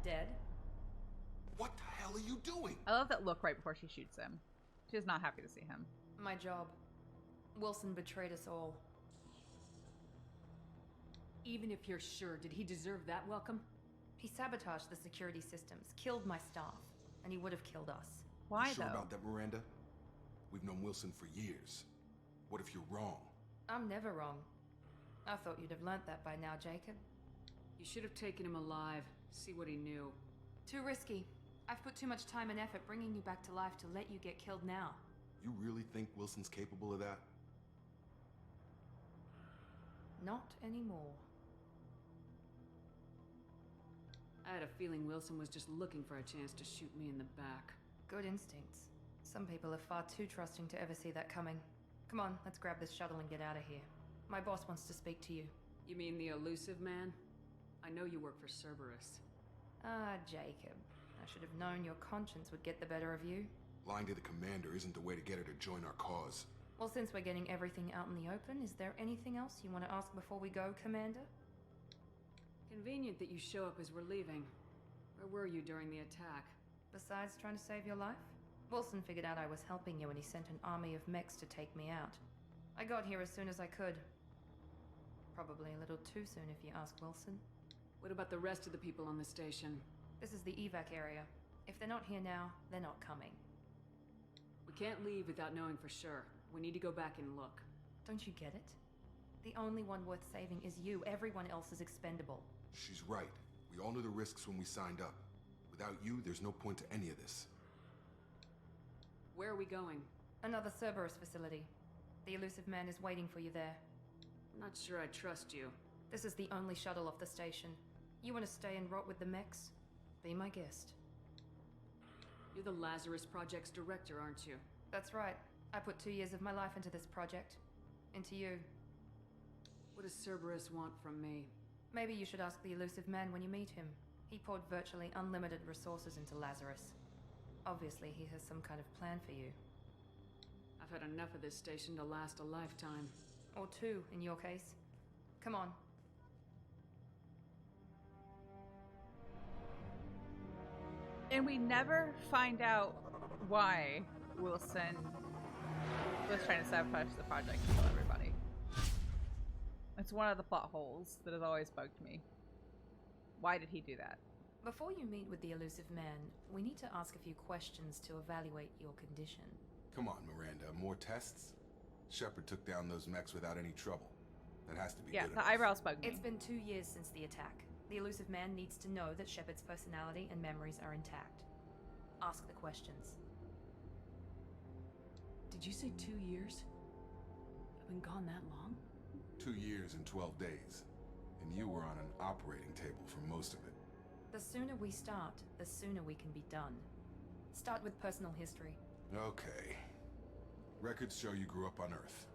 dead. What the hell are you doing? I love that look right before she shoots him. She's not happy to see him. My job. Wilson betrayed us all. Even if you're sure, did he deserve that welcome? He sabotaged the security systems, killed my staff, and he would have killed us. Why, you sure though? about that, Miranda? We've known Wilson for years. What if you're wrong? I'm never wrong. I thought you'd have learnt that by now, Jacob. You should have taken him alive, see what he knew. Too risky. I've put too much time and effort bringing you back to life to let you get killed now. You really think Wilson's capable of that? Not anymore. I had a feeling Wilson was just looking for a chance to shoot me in the back. Good instincts. Some people are far too trusting to ever see that coming. Come on, let's grab this shuttle and get out of here. My boss wants to speak to you. You mean the elusive man? I know you work for Cerberus. Ah, Jacob. I should have known your conscience would get the better of you. Lying to the commander isn't the way to get her to join our cause. Well, since we're getting everything out in the open, is there anything else you want to ask before we go, Commander? Convenient that you show up as we're leaving. Where were you during the attack? Besides trying to save your life? Wilson figured out I was helping you and he sent an army of mechs to take me out. I got here as soon as I could. Probably a little too soon if you ask Wilson. What about the rest of the people on the station? This is the evac area. If they're not here now, they're not coming. We can't leave without knowing for sure. We need to go back and look. Don't you get it? The only one worth saving is you. Everyone else is expendable. She's right. We all knew the risks when we signed up. Without you, there's no point to any of this. Where are we going? Another Cerberus facility. The elusive man is waiting for you there. I'm not sure I trust you. This is the only shuttle off the station. You want to stay and rot with the mechs? Be my guest. You're the Lazarus Project's director, aren't you? That's right. I put 2 years of my life into this project. Into you. What does Cerberus want from me? Maybe you should ask the elusive man when you meet him. He poured virtually unlimited resources into Lazarus. Obviously, he has some kind of plan for you. I've had enough of this station to last a lifetime. Or two, in your case. Come on. And we never find out why Wilson was trying to sabotage the project and kill everybody. It's one of the plot holes that has always bugged me. Why did he do that? Before you meet with the elusive man, we need to ask a few questions to evaluate your condition. Come on, Miranda. More tests? Shepard took down those mechs without any trouble. That has to be good the enough. eyebrows bug me. It's been 2 years since the attack. The elusive man needs to know that Shepard's personality and memories are intact. Ask the questions. Did you say 2 years? I've been gone that long? 2 years and 12 days. And you were on an operating table for most of it. The sooner we start, the sooner we can be done. Start with personal history. Okay. Records show you grew up on Earth.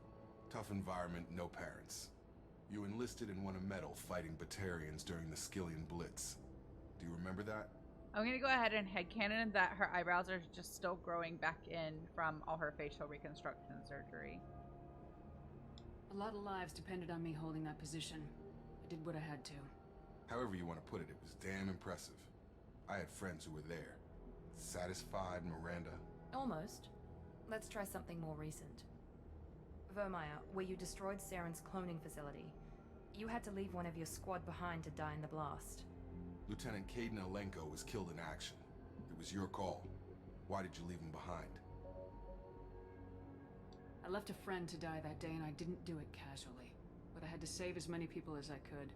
Tough environment, no parents. You enlisted and won a medal fighting Batarians during the Skillian Blitz. Do you remember that? I'm gonna go ahead and headcanon that her eyebrows are just still growing back in from all her facial reconstruction surgery. A lot of lives depended on me holding that position. I did what I had to. However you want to put it, it was damn impressive. I had friends who were there. Satisfied, Miranda? Almost. Let's try something more recent. Vermeer, where you destroyed Saren's cloning facility. You had to leave one of your squad behind to die in the blast. Lieutenant Caden Alenko was killed in action. It was your call. Why did you leave him behind? I left a friend to die that day and I didn't do it casually. But I had to save as many people as I could.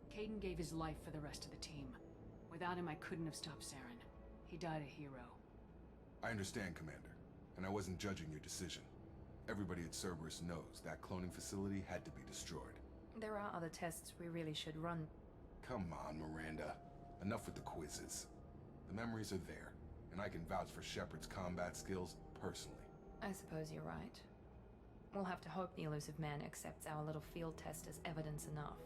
Caden gave his life for the rest of the team. Without him, I couldn't have stopped Saren. He died a hero. I understand, Commander. And I wasn't judging your decision. Everybody at Cerberus knows that cloning facility had to be destroyed. There are other tests we really should run. Come on, Miranda. Enough with the quizzes. The memories are there, and I can vouch for Shepard's combat skills personally. I suppose you're right. We'll have to hope the elusive man accepts our little field test as evidence enough.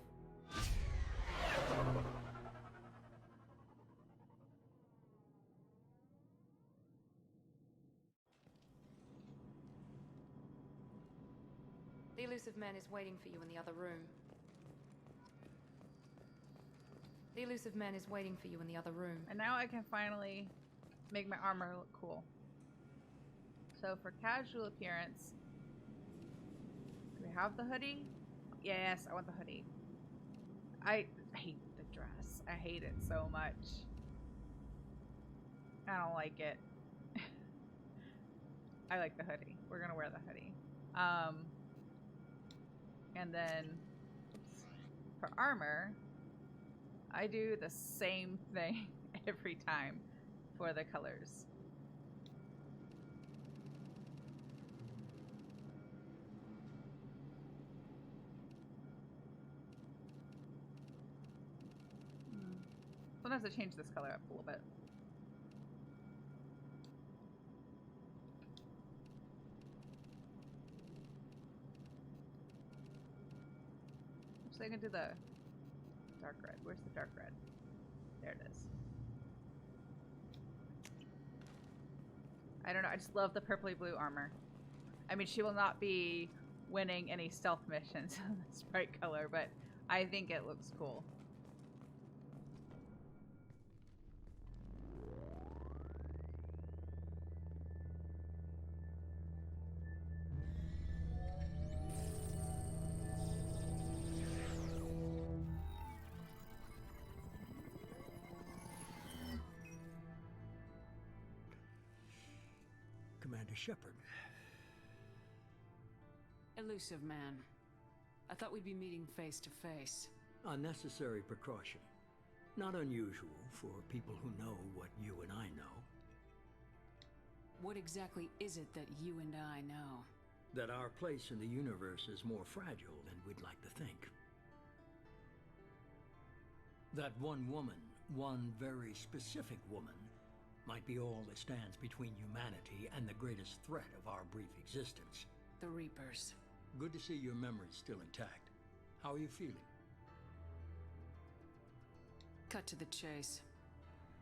The elusive man is waiting for you in the other room. The elusive man is waiting for you in the other room. And now I can finally make my armor look cool. So for casual appearance, do we have the hoodie? Yes, I want the hoodie. I hate the dress. I hate it so much. I don't like it. I like the hoodie. We're gonna wear the hoodie. And then for armor, I do the same thing every time for the colors. Sometimes I change this color up a little bit. So I can do the dark red. Where's the dark red? There it is. I don't know. I just love the purpley blue armor. I mean, she will not be winning any stealth missions in this bright color, but I think it looks cool. Commander Shepard. Elusive man. I thought we'd be meeting face to face. Unnecessary precaution. Not unusual for people who know what you and I know. What exactly is it that you and I know? That our place in the universe is more fragile than we'd like to think. That one woman, one very specific woman, might be all that stands between humanity and the greatest threat of our brief existence. The Reapers. Good to see your memory's still intact. How are you feeling? Cut to the chase.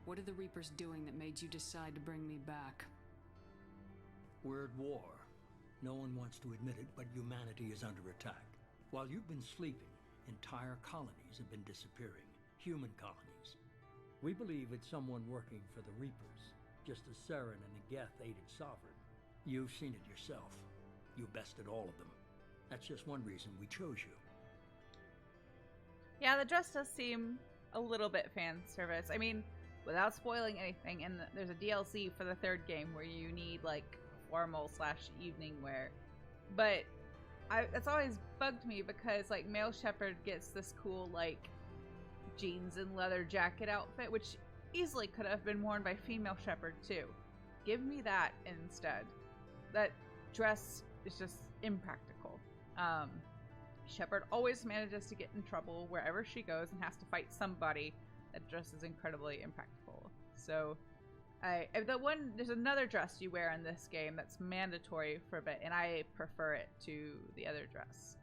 What are the Reapers doing that made you decide to bring me back? We're at war. No one wants to admit it, but humanity is under attack. While you've been sleeping, entire colonies have been disappearing. Human colonies. We believe it's someone working for the Reapers, just as Saren and Geth aided Sovereign. You've seen it yourself. You bested all of them. That's just one reason we chose you. Yeah, the dress does seem a little bit fan service. I mean, without spoiling anything, and there's a DLC for the third game where you need like formal/evening wear. But it's always bugged me because like male Shepard gets this cool like jeans and leather jacket outfit, which easily could have been worn by female Shepard too. Give me that instead. That dress is just impractical. Shepard always manages to get in trouble wherever she goes and has to fight somebody. That dress is incredibly impractical. So, there's another dress you wear in this game that's mandatory for a bit, and I prefer it to the other dress.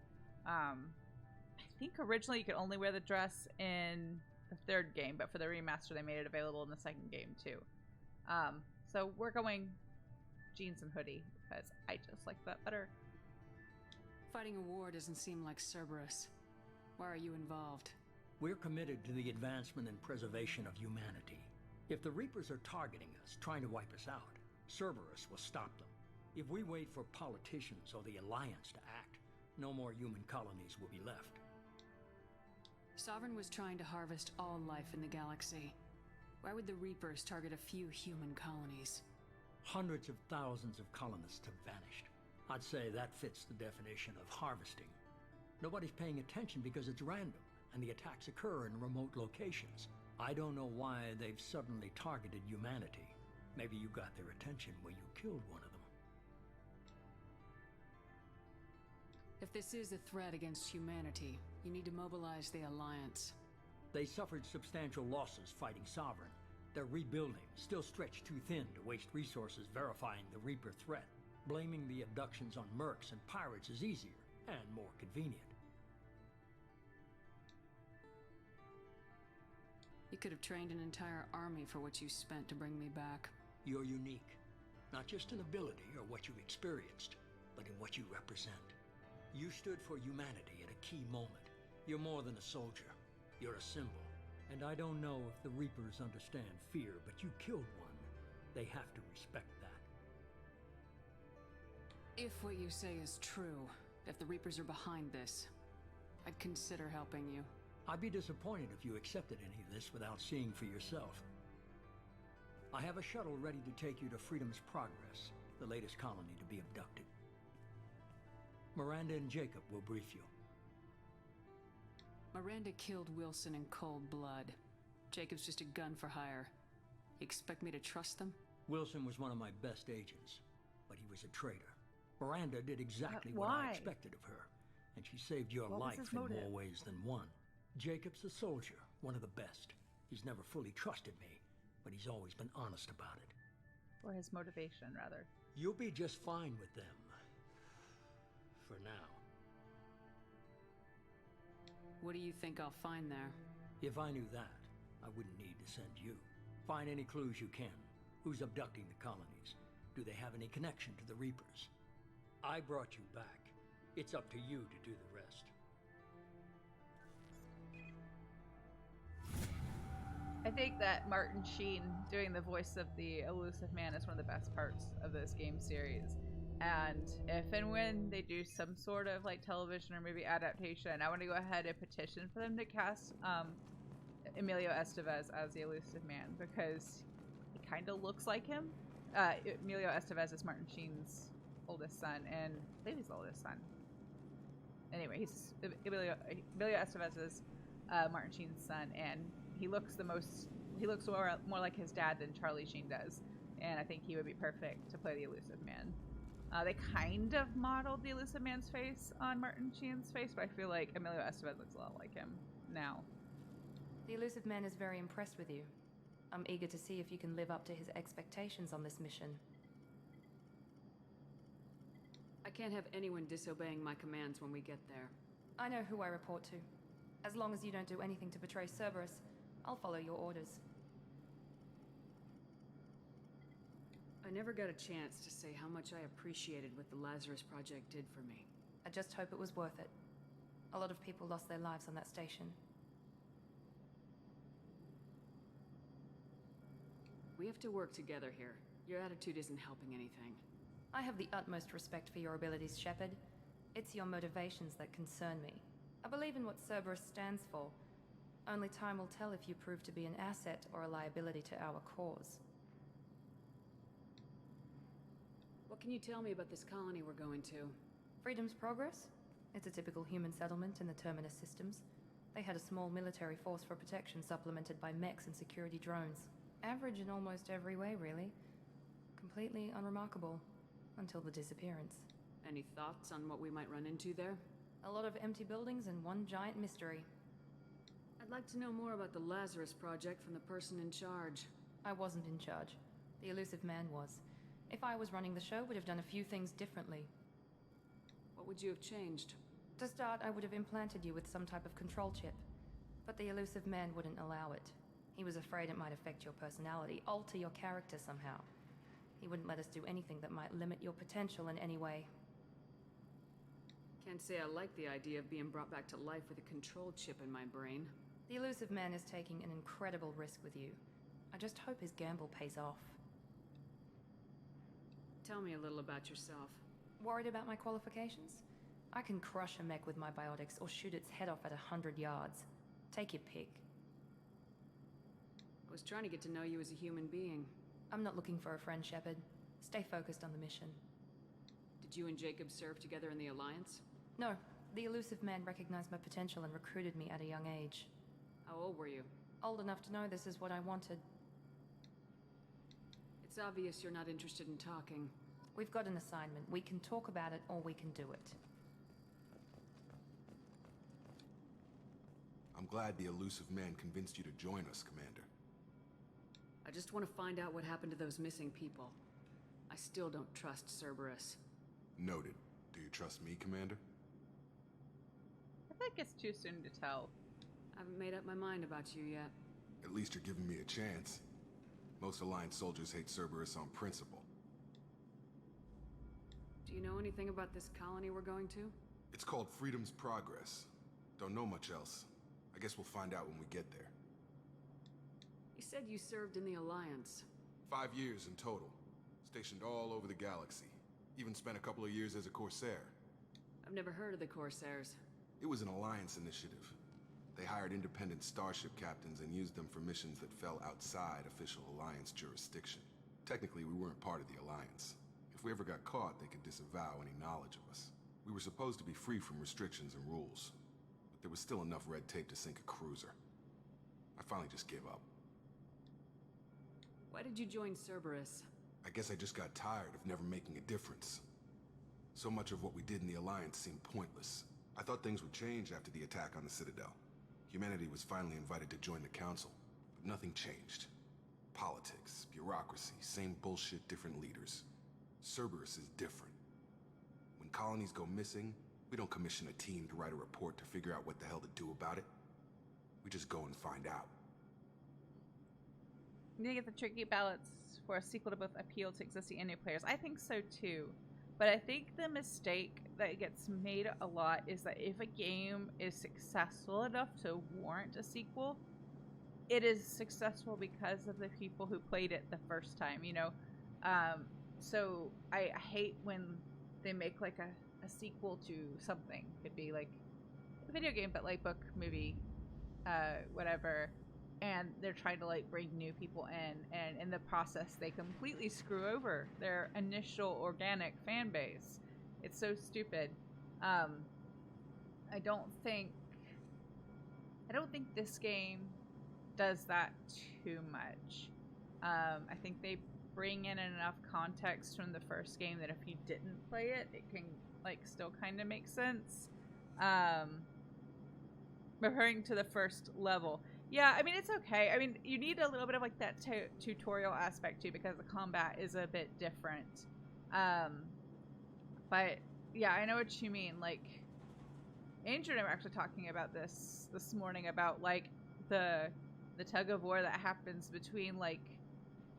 I think originally you could only wear the dress in the third game, but for the remaster they made it available in the second game too. So we're going jeans and hoodie because I just like that better. Fighting a war doesn't seem like Cerberus. Why are you involved? We're committed to the advancement and preservation of humanity. If the Reapers are targeting us, trying to wipe us out, Cerberus will stop them. If we wait for politicians or the Alliance to act, no more human colonies will be left. Sovereign was trying to harvest all life in the galaxy. Why would the Reapers target a few human colonies? Hundreds of thousands of colonists have vanished. I'd say that fits the definition of harvesting. Nobody's paying attention because it's random, and the attacks occur in remote locations. I don't know why they've suddenly targeted humanity. Maybe you got their attention when you killed one of them. If this is a threat against humanity, you need to mobilize the Alliance. They suffered substantial losses fighting Sovereign. They're rebuilding, still stretched too thin to waste resources verifying the Reaper threat. Blaming the abductions on mercs and pirates is easier and more convenient. You could have trained an entire army for what you spent to bring me back. You're unique, not just in ability or what you've experienced, but in what you represent. You stood for humanity at a key moment. You're more than a soldier. You're a symbol. And I don't know if the Reapers understand fear, but you killed one. They have to respect that. If what you say is true, if the Reapers are behind this, I'd consider helping you. I'd be disappointed if you accepted any of this without seeing for yourself. I have a shuttle ready to take you to Freedom's Progress, the latest colony to be abducted. Miranda and Jacob will brief you. Miranda killed Wilson in cold blood. Jacob's just a gun for hire. You expect me to trust them? Wilson was one of my best agents, but he was a traitor. Miranda did exactly what why? I expected of her, and she saved your life in more ways than one. Jacob's a soldier, one of the best. He's never fully trusted me, but he's always been honest about it. Or his motivation, rather. You'll be just fine with them. For now. What do you think I'll find there? If I knew that, I wouldn't need to send you. Find any clues you can. Who's abducting the colonies? Do they have any connection to the Reapers? I brought you back. It's up to you to do the rest. I think that Martin Sheen doing the voice of the elusive man is one of the best parts of this game series. And if and when they do some sort of like television or movie adaptation, I want to go ahead and petition for them to cast Emilio Estevez as the elusive man, because he kind of looks like him. Emilio Estevez is Martin Sheen's oldest son, and I believe he's the oldest son. Anyway, he's Emilio Estevez is Martin Sheen's son, and he looks more like his dad than Charlie Sheen does, and I think he would be perfect to play the elusive man. They kind of modeled the elusive man's face on Martin Sheen's face, but I feel like Emilio Estevez looks a lot like him now. The elusive man is very impressed with you. I'm eager to see if you can live up to his expectations on this mission. I can't have anyone disobeying my commands when we get there. I know who I report to. As long as you don't do anything to betray Cerberus, I'll follow your orders. I never got a chance to say how much I appreciated what the Lazarus Project did for me. I just hope it was worth it. A lot of people lost their lives on that station. we have to work together here. Your attitude isn't helping anything. I have the utmost respect for your abilities, Shepard. It's your motivations that concern me. I believe in what Cerberus stands for. Only time will tell if you prove to be an asset or a liability to our cause. What can you tell me about this colony we're going to? Freedom's Progress? It's a typical human settlement in the Terminus systems. They had a small military force for protection supplemented by mechs and security drones. Average in almost every way, really. Completely unremarkable. Until the disappearance. Any thoughts on what we might run into there? A lot of empty buildings and one giant mystery. I'd like to know more about the Lazarus Project from the person in charge. I wasn't in charge. The elusive man was. If I was running the show, would have done a few things differently. What would you have changed? To start, I would have implanted you with some type of control chip. But the elusive man wouldn't allow it. He was afraid it might affect your personality, alter your character somehow. He wouldn't let us do anything that might limit your potential in any way. Can't say I like the idea of being brought back to life with a control chip in my brain. The elusive man is taking an incredible risk with you. I just hope his gamble pays off. Tell me a little about yourself. Worried about my qualifications? I can crush a mech with my biotics or shoot its head off at 100 yards. Take your pick. I was trying to get to know you as a human being. I'm not looking for a friend, Shepard. Stay focused on the mission. Did you and Jacob serve together in the Alliance? No. The elusive man recognized my potential and recruited me at a young age. How old were you? Old enough to know this is what I wanted. It's obvious you're not interested in talking. We've got an assignment. We can talk about it or we can do it. I'm glad the elusive man convinced you to join us, Commander. I just want to find out what happened to those missing people. I still don't trust Cerberus. Noted. Do you trust me, Commander? I think it's too soon to tell. I haven't made up my mind about you yet. At least you're giving me a chance. Most Alliance soldiers hate Cerberus on principle. Do you know anything about this colony we're going to? It's called Freedom's Progress. Don't know much else. I guess we'll find out when we get there. You said you served in the Alliance. 5 years in total. Stationed all over the galaxy. Even spent a couple of years as a Corsair. I've never heard of the Corsairs. It was an Alliance initiative. They hired independent starship captains and used them for missions that fell outside official Alliance jurisdiction. Technically, we weren't part of the Alliance. If we ever got caught, they could disavow any knowledge of us. We were supposed to be free from restrictions and rules. But there was still enough red tape to sink a cruiser. I finally just gave up. Why did you join Cerberus? I guess I just got tired of never making a difference. So much of what we did in the Alliance seemed pointless. I thought things would change after the attack on the Citadel. Humanity was finally invited to join the Council, but nothing changed. Politics, bureaucracy, same bullshit, different leaders. Cerberus is different. When colonies go missing, we don't commission a team to write a report to figure out what the hell to do about it. We just go and find out. You need to get the tricky balance for a sequel to both appeal to existing and new players. I think so too. But I think the mistake that gets made a lot is that if a game is successful enough to warrant a sequel, it is successful because of the people who played it the first time, you know? So I hate when they make like a sequel to something. Could be like a video game, but like book, movie, whatever. And they're trying to like bring new people in, and in the process they completely screw over their initial organic fan base. It's so stupid. I don't think this game does that too much. I think they bring in enough context from the first game that if you didn't play it, it can like still kind of make sense. Referring to the first level. Yeah, I mean, it's okay. I mean, you need a little bit of, like, that tutorial aspect, too, because the combat is a bit different. But, yeah, I know what you mean. Like, Andrew and I were actually talking about this morning, about, like, the tug-of-war that happens between, like,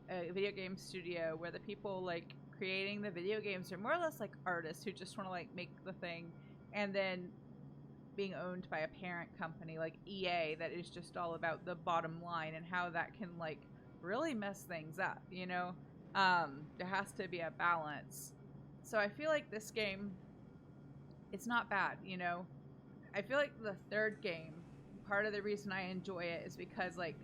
a video game studio where the people, like, creating the video games are more or less, like, artists who just want to, like, make the thing, and then being owned by a parent company like EA that is just all about the bottom line and how that can like really mess things up, you know? There has to be a balance. So I feel like this game, it's not bad, you know? I feel like the third game, part of the reason I enjoy it is because, like,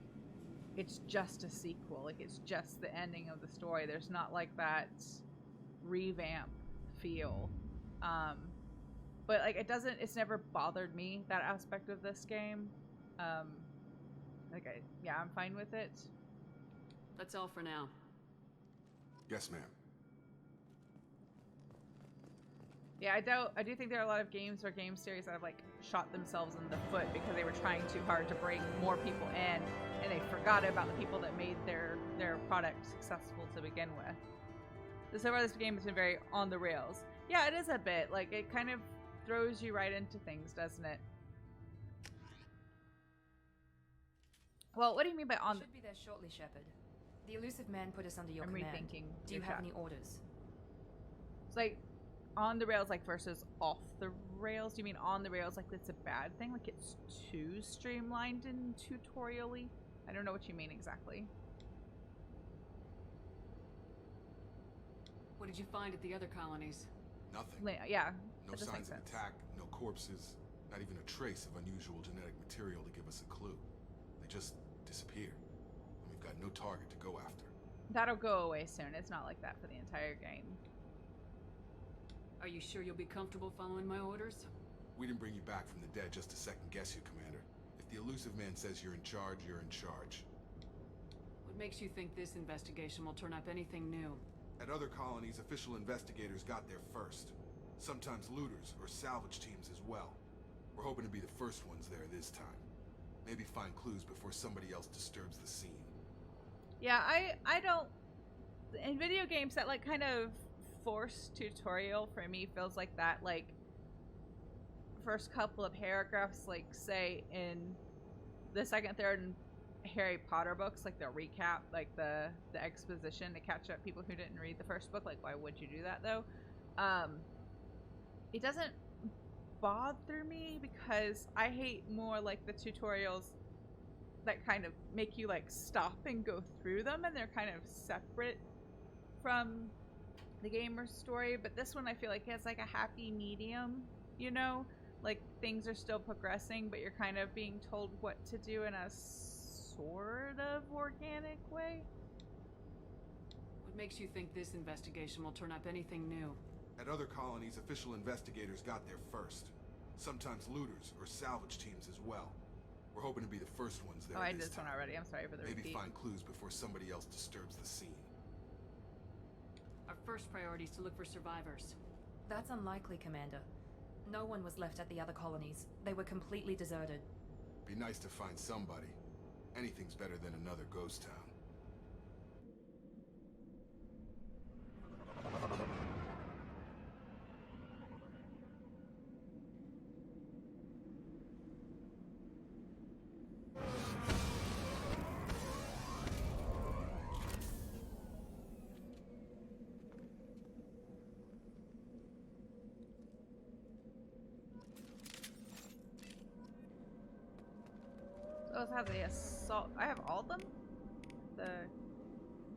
it's just a sequel. Like, it's just the ending of the story. There's not, like, that revamp feel. But, like, it's never bothered me, that aspect of this game. Yeah, I'm fine with it. That's all for now. Yes, ma'am. Yeah, I do think there are a lot of games or game series that have, like, shot themselves in the foot because they were trying too hard to bring more people in, and they forgot about the people that made their product successful to begin with. So far, this game has been very on the rails. Yeah, it is a bit. Like, it kind of throws you right into things, doesn't it? Well, what do you mean by on? Should be there shortly, Shepard. The elusive man put us under your I'm command. rethinking. Do you have any orders? It's like on the rails, like versus off the rails. Do you mean on the rails like it's a bad thing? Like it's too streamlined and tutorially? I don't know what you mean exactly. What did you find at the other colonies? Nothing. Yeah. No signs of attack, no corpses, not even a trace of unusual genetic material to give us a clue. They just disappeared. And we've got no target to go after. That'll go away soon. It's not like that for the entire game. Are you sure you'll be comfortable following my orders? We didn't bring you back from the dead just to second guess you, Commander. If the elusive man says you're in charge, you're in charge. What makes you think this investigation will turn up anything new? At other colonies, official investigators got there first. Sometimes looters or salvage teams as well. We're hoping to be the first ones there this time. Maybe find clues before somebody else disturbs the scene. Yeah, I don't... In video games, that, like, kind of forced tutorial for me feels like that, like, first couple of paragraphs, like, say, in the second, third, and Harry Potter books, like, the recap, like, the exposition to catch up people who didn't read the first book. Like, why would you do that, though? It doesn't bother me because I hate more, like, the tutorials that kind of make you, like, stop and go through them, and they're kind of separate from the gamer's story. But this one, I feel like, has, like, a happy medium, you know? Like, things are still progressing, but you're kind of being told what to do in a sort of organic way. What makes you think this investigation will turn up anything new? At other colonies, official investigators got there first. Sometimes looters or salvage teams as well. We're hoping to be the first ones there. Oh, I did this one already. I'm sorry for the repeat. Maybe find clues before somebody else disturbs the scene. Our first priority is to look for survivors. That's unlikely, Commander. No one was left at the other colonies. They were completely deserted. Be nice to find somebody. Anything's better than another ghost town. Those have the assault. I have all of them? The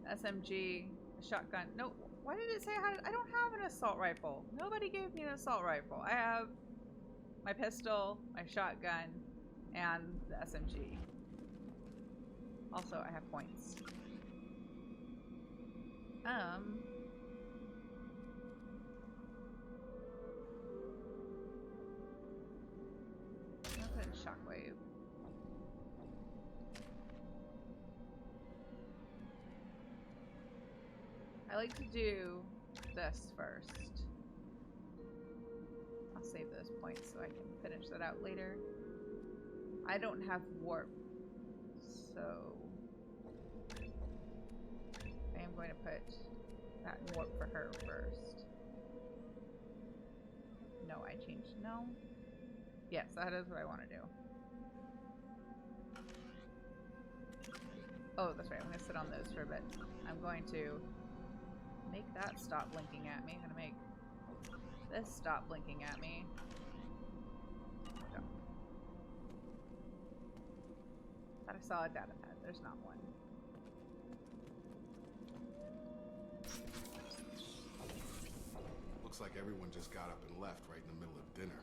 SMG, the shotgun. No, why did it say I had? I don't have an assault rifle. Nobody gave me an assault rifle. I have my pistol, my shotgun, and the SMG. Also, I have points. I'll put in shockwave. I like to do this first. I'll save those points so I can finish that out later. I don't have warp, so I am going to put that in warp for her first. No, I changed. No? Yes, that is what I want to do. Oh, that's right. I'm going to sit on those for a bit. I'm going to make that stop blinking at me. I'm gonna make this stop blinking at me. Go. Thought I saw a data pad. There's not one. Looks like everyone just got up and left right in the middle of dinner.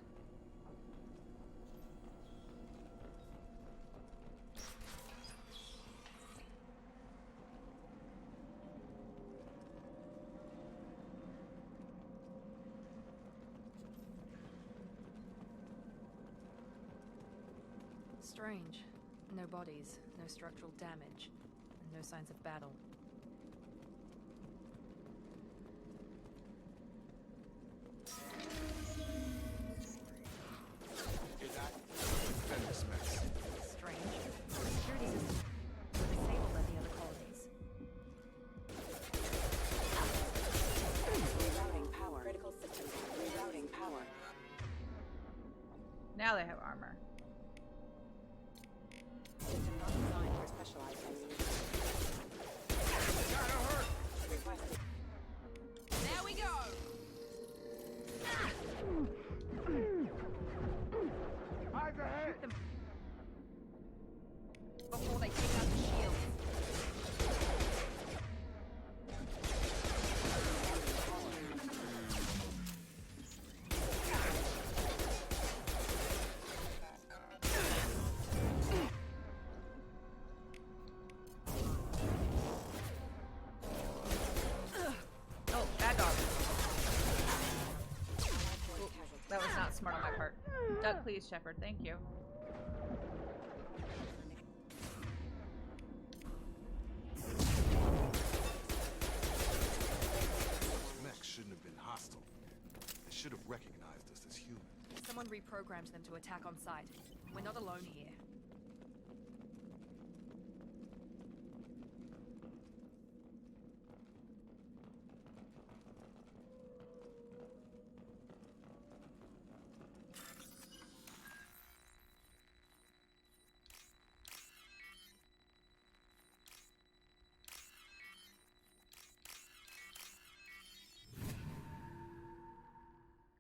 Strange. No bodies, no structural damage, and no signs of battle. Hear that? Defend this mess. Strange. The security systems were disabled at the other colonies. Rerouting power. Critical systems. Rerouting power. Now they have armor. System not designed for specialized use. Gotta hurt! Requested. There we go! Eyes ahead! Before they take out the shields. Oh, bad dog. Ooh, that was not smart on my part. Duck, please, Shepard. Thank you. Those mechs shouldn't have been hostile. They should have recognized us as human. Someone reprogrammed them to attack on sight. We're not alone here.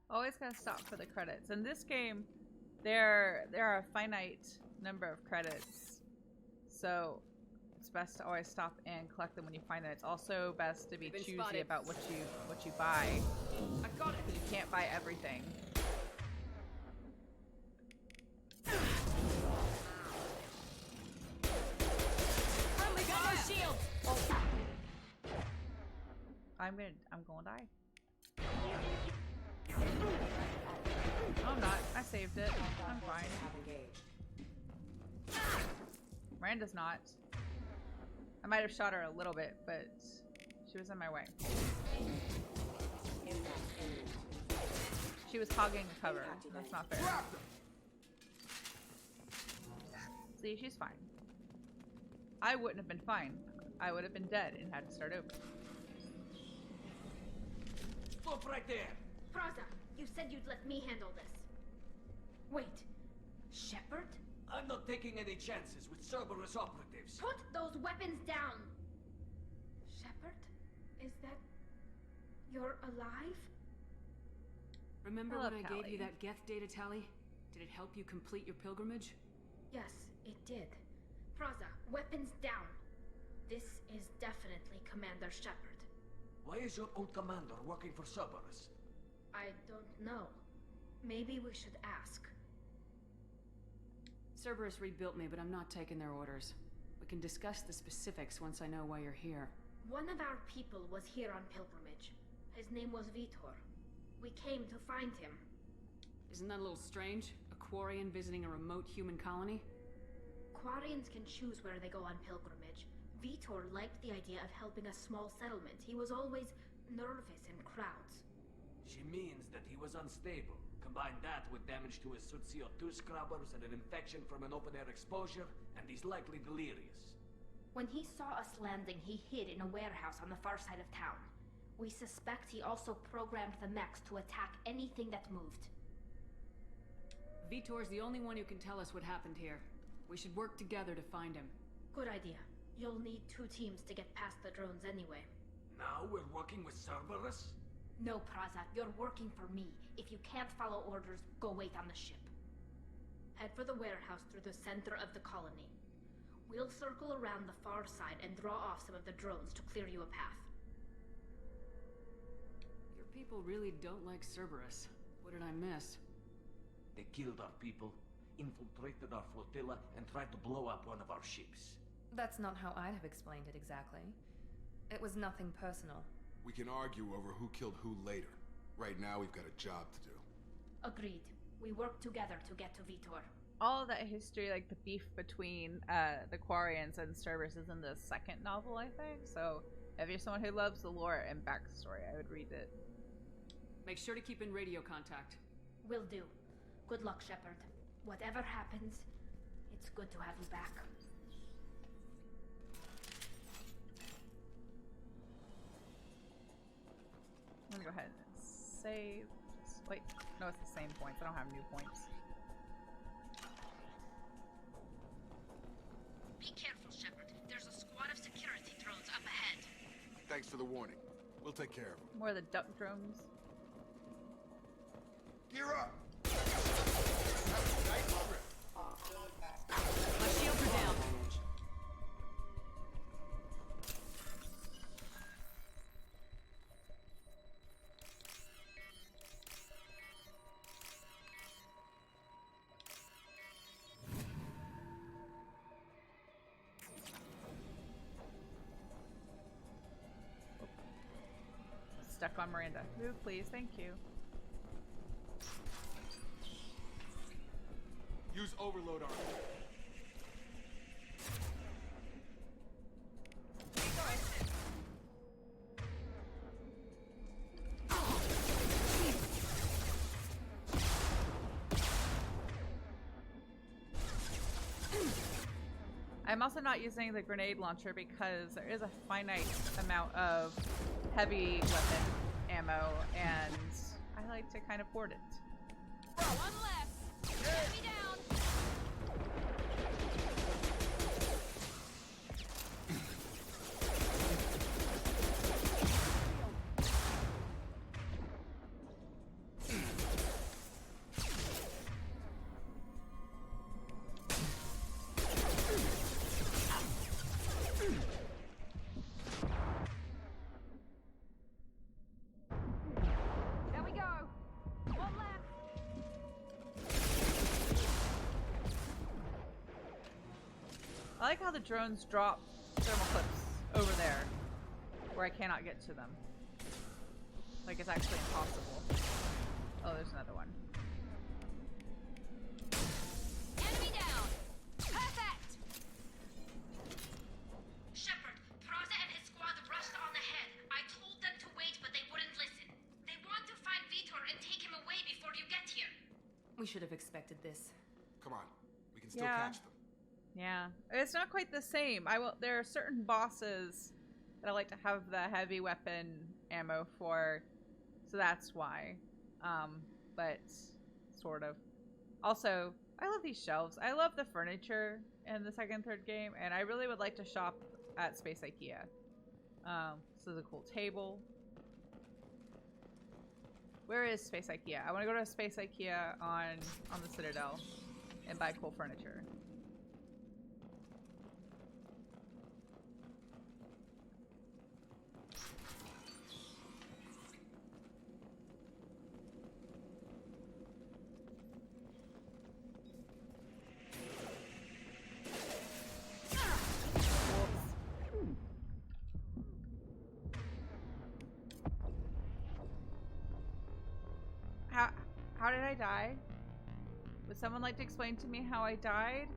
Always gotta stop for the credits. In this game, there are a finite number of credits, so it's best to always stop and collect them when you find them. It's also best to be choosy about what you buy. I got it. You can't buy everything. Friendly got no shield. I'm gonna die. No, I'm not. I saved it. I'm fine. Miranda's not. I might have shot her a little bit, but she was in my way. She was hogging the cover. That's not fair. See, she's fine. I wouldn't have been fine. I would have been dead and had to start over. Stop right there! Praza, you said you'd let me handle this. Wait, Shepard? I'm not taking any chances with Cerberus operatives. Put those weapons down! Shepard? Is that... you're alive? Remember Hello, when I gave Callie. you that Geth data tally? Did it help you complete your pilgrimage? Yes, it did. Praza, weapons down. This is definitely Commander Shepard. Why is your old commander working for Cerberus? I don't know. Maybe we should ask. Cerberus rebuilt me, but I'm not taking their orders. We can discuss the specifics once I know why you're here. One of our people was here on pilgrimage. His name was Vitor. We came to find him. Isn't that a little strange? A Quarian visiting a remote human colony? Quarians can choose where they go on pilgrimage. Vitor liked the idea of helping a small settlement. He was always nervous in crowds. She means that he was unstable. Combine that with damage to his suit CO2 scrubbers and an infection from an open-air exposure, and he's likely delirious. When he saw us landing, he hid in a warehouse on the far side of town. We suspect he also programmed the mechs to attack anything that moved. Vitor's the only one who can tell us what happened here. We should work together to find him. Good idea. You'll need 2 teams to get past the drones anyway. Now we're working with Cerberus? No, Praza, you're working for me. If you can't follow orders, go wait on the ship. Head for the warehouse through the center of the colony. We'll circle around the far side and draw off some of the drones to clear you a path. people really don't like Cerberus. What did I miss? They killed our people, infiltrated our flotilla, and tried to blow up one of our ships. That's not how I'd have explained it exactly. It was nothing personal. We can argue over who killed who later. Right now, we've got a job to do. Agreed. We work together to get to Vitor. All of that history, like the beef between the Quarians and Cerberus, is in the second novel, I think. So if you're someone who loves the lore and backstory, I would read it. Make sure to keep in radio contact. Will do. Good luck, Shepard. Whatever happens, it's good to have you back. I'm gonna go ahead and save. Wait, no, it's the same points. I don't have new points. Be careful, Shepard. There's a squad of security drones up ahead. Thanks for the warning. We'll take care of them. More of the duck drones. Gear up! My shields are down. Stuck on Miranda. Move, please. Thank you. Use overload armor. I'm also not using the grenade launcher because there is a finite amount of heavy weapon ammo, and I like to kind of hoard it. One less. Get me down. I like how the drones drop thermal clips over there where I cannot get to them. Like it's actually impossible. Oh, there's another one. Enemy down. Perfect. Shepard, Praza and his squad rushed on ahead. I told them to wait, but they wouldn't listen. They want to find Vitor and take him away before you get here. We should have expected this. Come on. We can still catch them. Yeah, it's not quite the same. There are certain bosses that I like to have the heavy weapon ammo for, so that's why. But sort of. Also, I love these shelves. I love the furniture in the second, third game, and I really would like to shop at Space IKEA. This is a cool table. Where is Space IKEA? I want to go to Space IKEA on the Citadel and buy cool furniture. How did I die? Would someone like to explain to me how I died?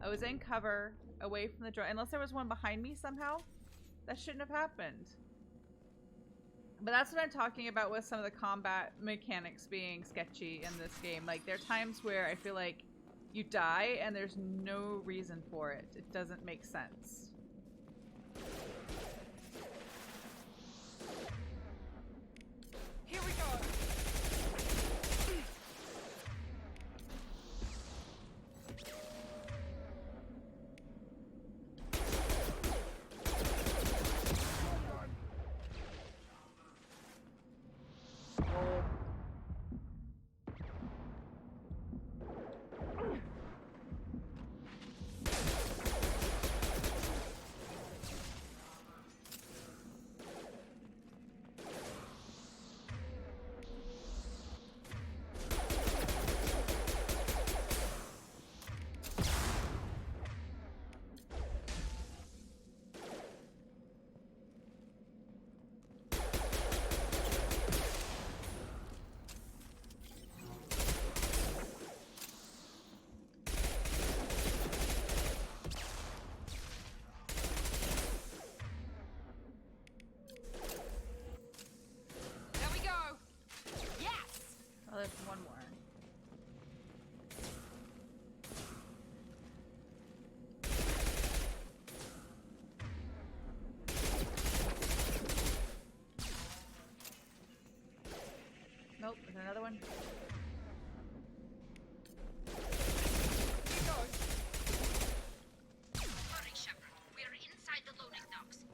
I was in cover, away from the drone. Unless there was one behind me somehow. That shouldn't have happened. But that's what I'm talking about with some of the combat mechanics being sketchy in this game. Like, there are times where I feel like you die and there's no reason for it. It doesn't make sense. Here we go. another one? Hurry, Shepard. We are inside the loading docks.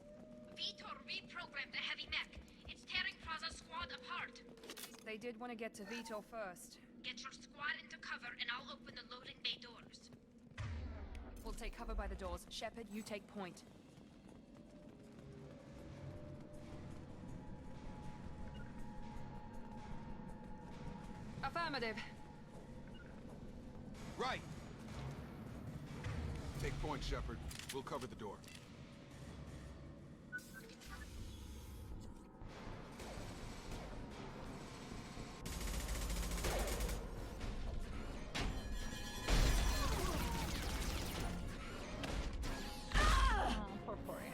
Vitor reprogrammed the heavy mech. It's tearing Praza's squad apart. They did want to get to Vitor first. Get your squad into cover and I'll open the loading bay doors. We'll take cover by the doors. Shepard, you take point. Affirmative. Right! Take point, Shepard. We'll cover the door. Poor Corian.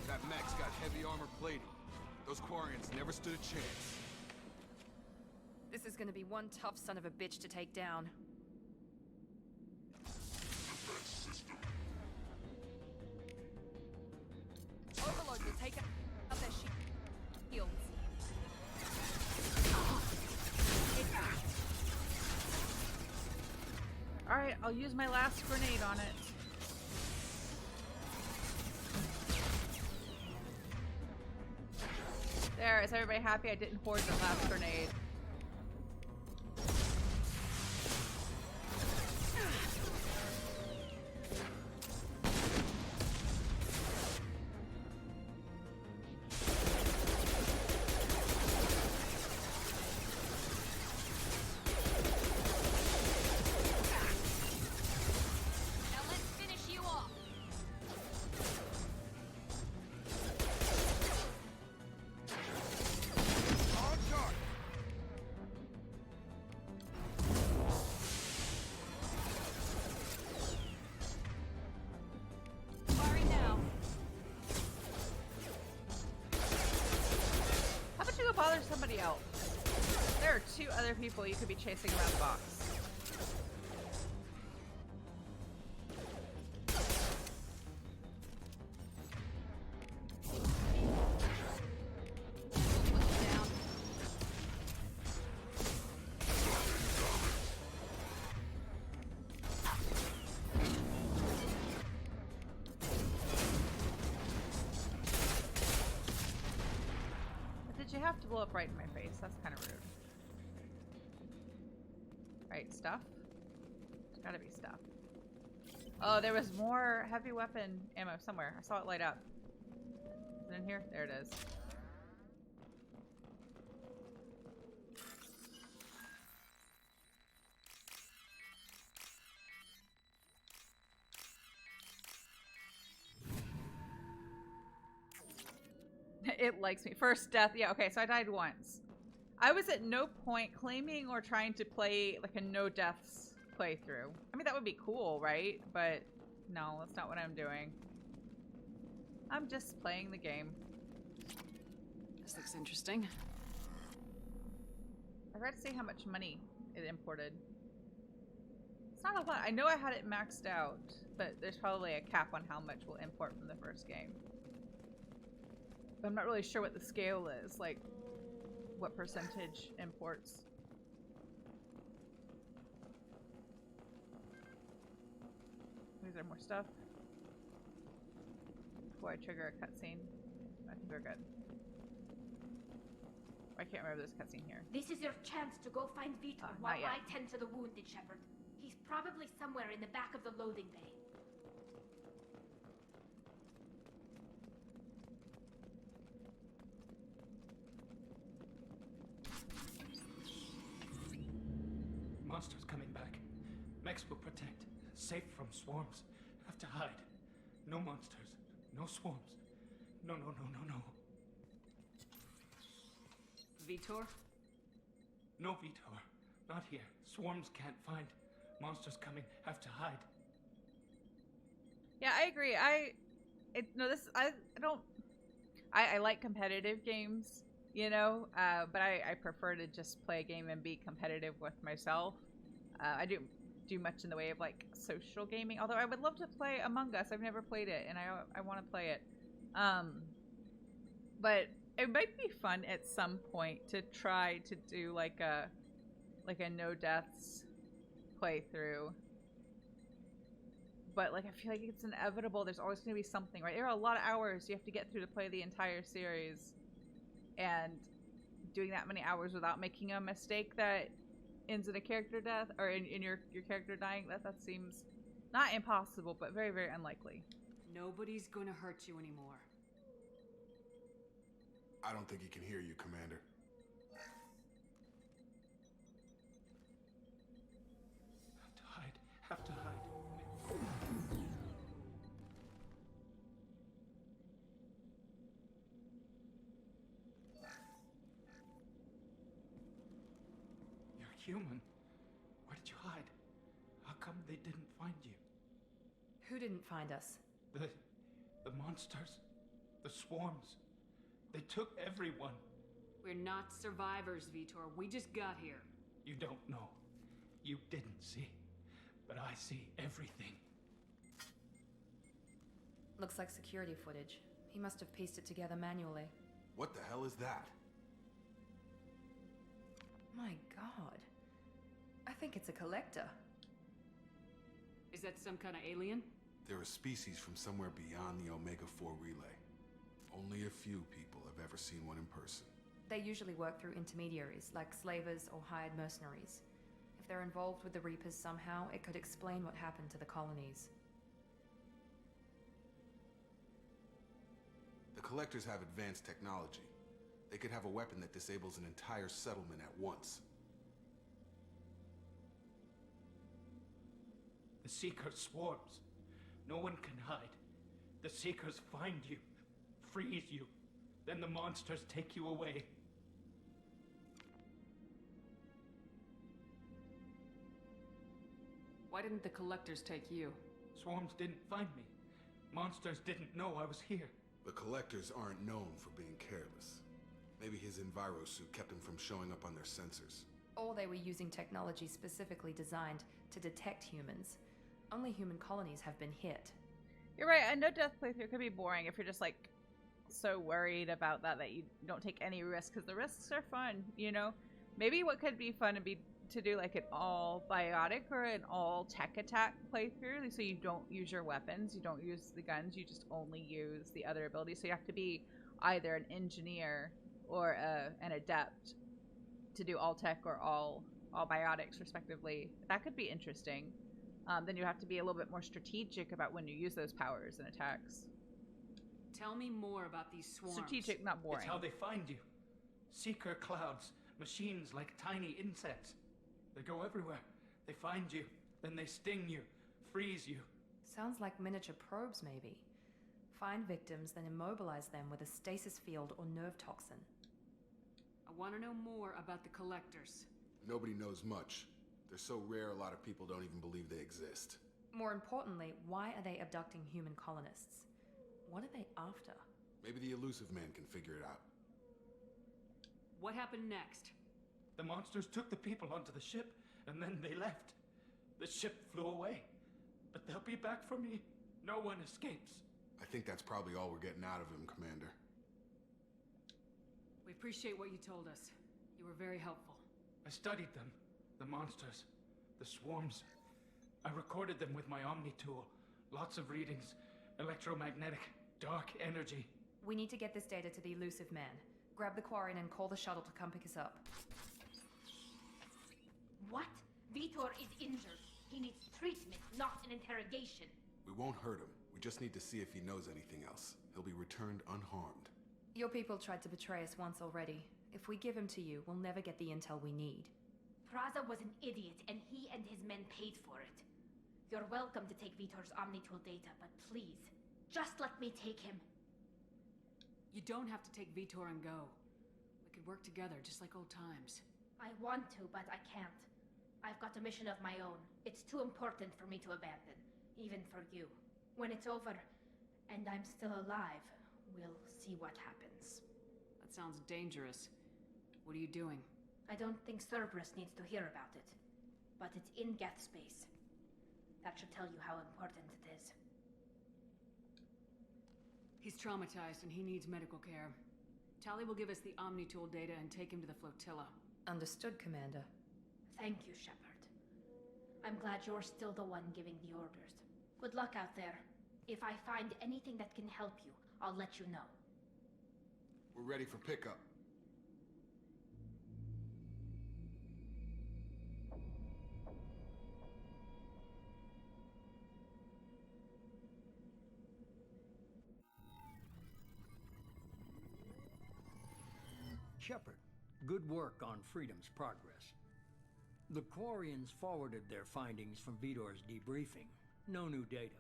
That mech's got heavy armor plating. Those Quarians never stood a chance. This is gonna be one tough son of a bitch to take down. Overload will take out their shields. Alright, I'll use my last grenade on it. There, is everybody happy I didn't hoard the last grenade? Now let's finish you off. On guard! Firing now. How about you go bother somebody else? There are 2 other people you could be chasing around the box. Down. But did you have to blow up right in my face? That's kind of rude. Right, stuff? There's gotta be stuff. Oh, there was more heavy weapon ammo somewhere. I saw it light up. Is it in here? There it is. It likes me. First death. Yeah, okay, so I died once. I was at no point claiming or trying to play like a no deaths playthrough. I mean, that would be cool, right? But no, that's not what I'm doing. I'm just playing the game. This looks interesting. I read to see how much money it imported. It's not a lot. I know I had it maxed out, but there's probably a cap on how much we'll import from the first game. But I'm not really sure what the scale is, like what percentage imports. Is there more stuff? Before I trigger a cutscene. I think we're good. I can't remember this cutscene here. This is your chance to go find Vitor while not yet. I tend to the wounded, Shepard. He's probably somewhere in the back of the loading bay. Monsters coming back. Mechs will protect. Safe from swarms. Have to hide. No monsters. No swarms. No, no, no, no, no. Vitor? No, Vitor. Not here. Swarms can't find. Monsters coming. Have to hide. Yeah, I agree. I like competitive games, you know, but I prefer to just play a game and be competitive with myself. I don't do much in the way of like social gaming, although I would love to play Among Us. I've never played it, and I want to play it. But it might be fun at some point to try to do like a no deaths playthrough. But like I feel like it's inevitable. There's always going to be something, right? There are a lot of hours you have to get through to play the entire series, and doing that many hours without making a mistake that ends in a character death or in your character dying, that seems not impossible, but very, very unlikely. Nobody's gonna hurt you anymore. I don't think he can hear you, Commander. Have to hide. You're human. Where did you hide? How come they didn't find you? Who didn't find us? The monsters. The swarms. They took everyone. We're not survivors, Vitor. We just got here. You don't know. You didn't see. But I see everything. Looks like security footage. He must have pieced it together manually. What the hell is that? My god. I think it's a collector. Is that some kind of alien? They're a species from somewhere beyond the Omega-4 relay. Only a few people have ever seen one in person. They usually work through intermediaries, like slavers or hired mercenaries. If they're involved with the Reapers somehow, it could explain what happened to the colonies. The Collectors have advanced technology. They could have a weapon that disables an entire settlement at once. The Seeker swarms. No one can hide. The Seekers find you, freeze you, then the monsters take you away. Why didn't the collectors take you? Swarms didn't find me. Monsters didn't know I was here. The Collectors aren't known for being careless. Maybe his Enviro suit kept him from showing up on their sensors. Or they were using technology specifically designed to detect humans. Only human colonies have been hit. You're right, a no-death playthrough could be boring if you're just like so worried about that you don't take any risks, because the risks are fun, you know? Maybe what could be fun would be to do like an all biotic or an all tech attack playthrough, so you don't use your weapons, you don't use the guns, you just only use the other abilities. So you have to be either an engineer or an adept to do all tech or all biotics respectively. That could be interesting. Then you have to be a little bit more strategic about when you use those powers and attacks. Tell me more about these swarms. Strategic, not boring. It's how they find you. Seeker clouds, machines like tiny insects. They go everywhere. They find you, then they sting you, freeze you. Sounds like miniature probes, maybe. Find victims, then immobilize them with a stasis field or nerve toxin. I want to know more about the collectors. Nobody knows much. They're so rare, a lot of people don't even believe they exist. More importantly, why are they abducting human colonists? What are they after? Maybe the elusive man can figure it out. What happened next? The monsters took the people onto the ship, and then they left. The ship flew away. But they'll be back for me. No one escapes. I think that's probably all we're getting out of him, Commander. We appreciate what you told us. You were very helpful. I studied them. The monsters. The swarms. I recorded them with my Omni tool. Lots of readings. Electromagnetic. Dark energy. We need to get this data to the elusive man. Grab the Quarren and call the shuttle to come pick us up. What? Vitor is injured. He needs treatment, not an interrogation. We won't hurt him. We just need to see if he knows anything else. He'll be returned unharmed. Your people tried to betray us once already. If we give him to you, we'll never get the intel we need. Praza was an idiot, and he and his men paid for it. You're welcome to take Vitor's Omnitool data, but please, just let me take him. You don't have to take Vitor and go. We could work together, just like old times. I want to, but I can't. I've got a mission of my own. It's too important for me to abandon, even for you. When it's over, and I'm still alive, we'll see what happens. That sounds dangerous. What are you doing? I don't think Cerberus needs to hear about it. but it's in Geth space. That should tell you how important it is. He's traumatized and he needs medical care. Tali will give us the Omni-Tool data and take him to the flotilla. Understood, Commander. Thank you, Shepard. I'm glad you're still the one giving the orders. Good luck out there. If I find anything that can help you, I'll let you know. We're ready for pickup. Shepard, good work on Freedom's progress. The Quarians forwarded their findings from Vidor's debriefing. No new data,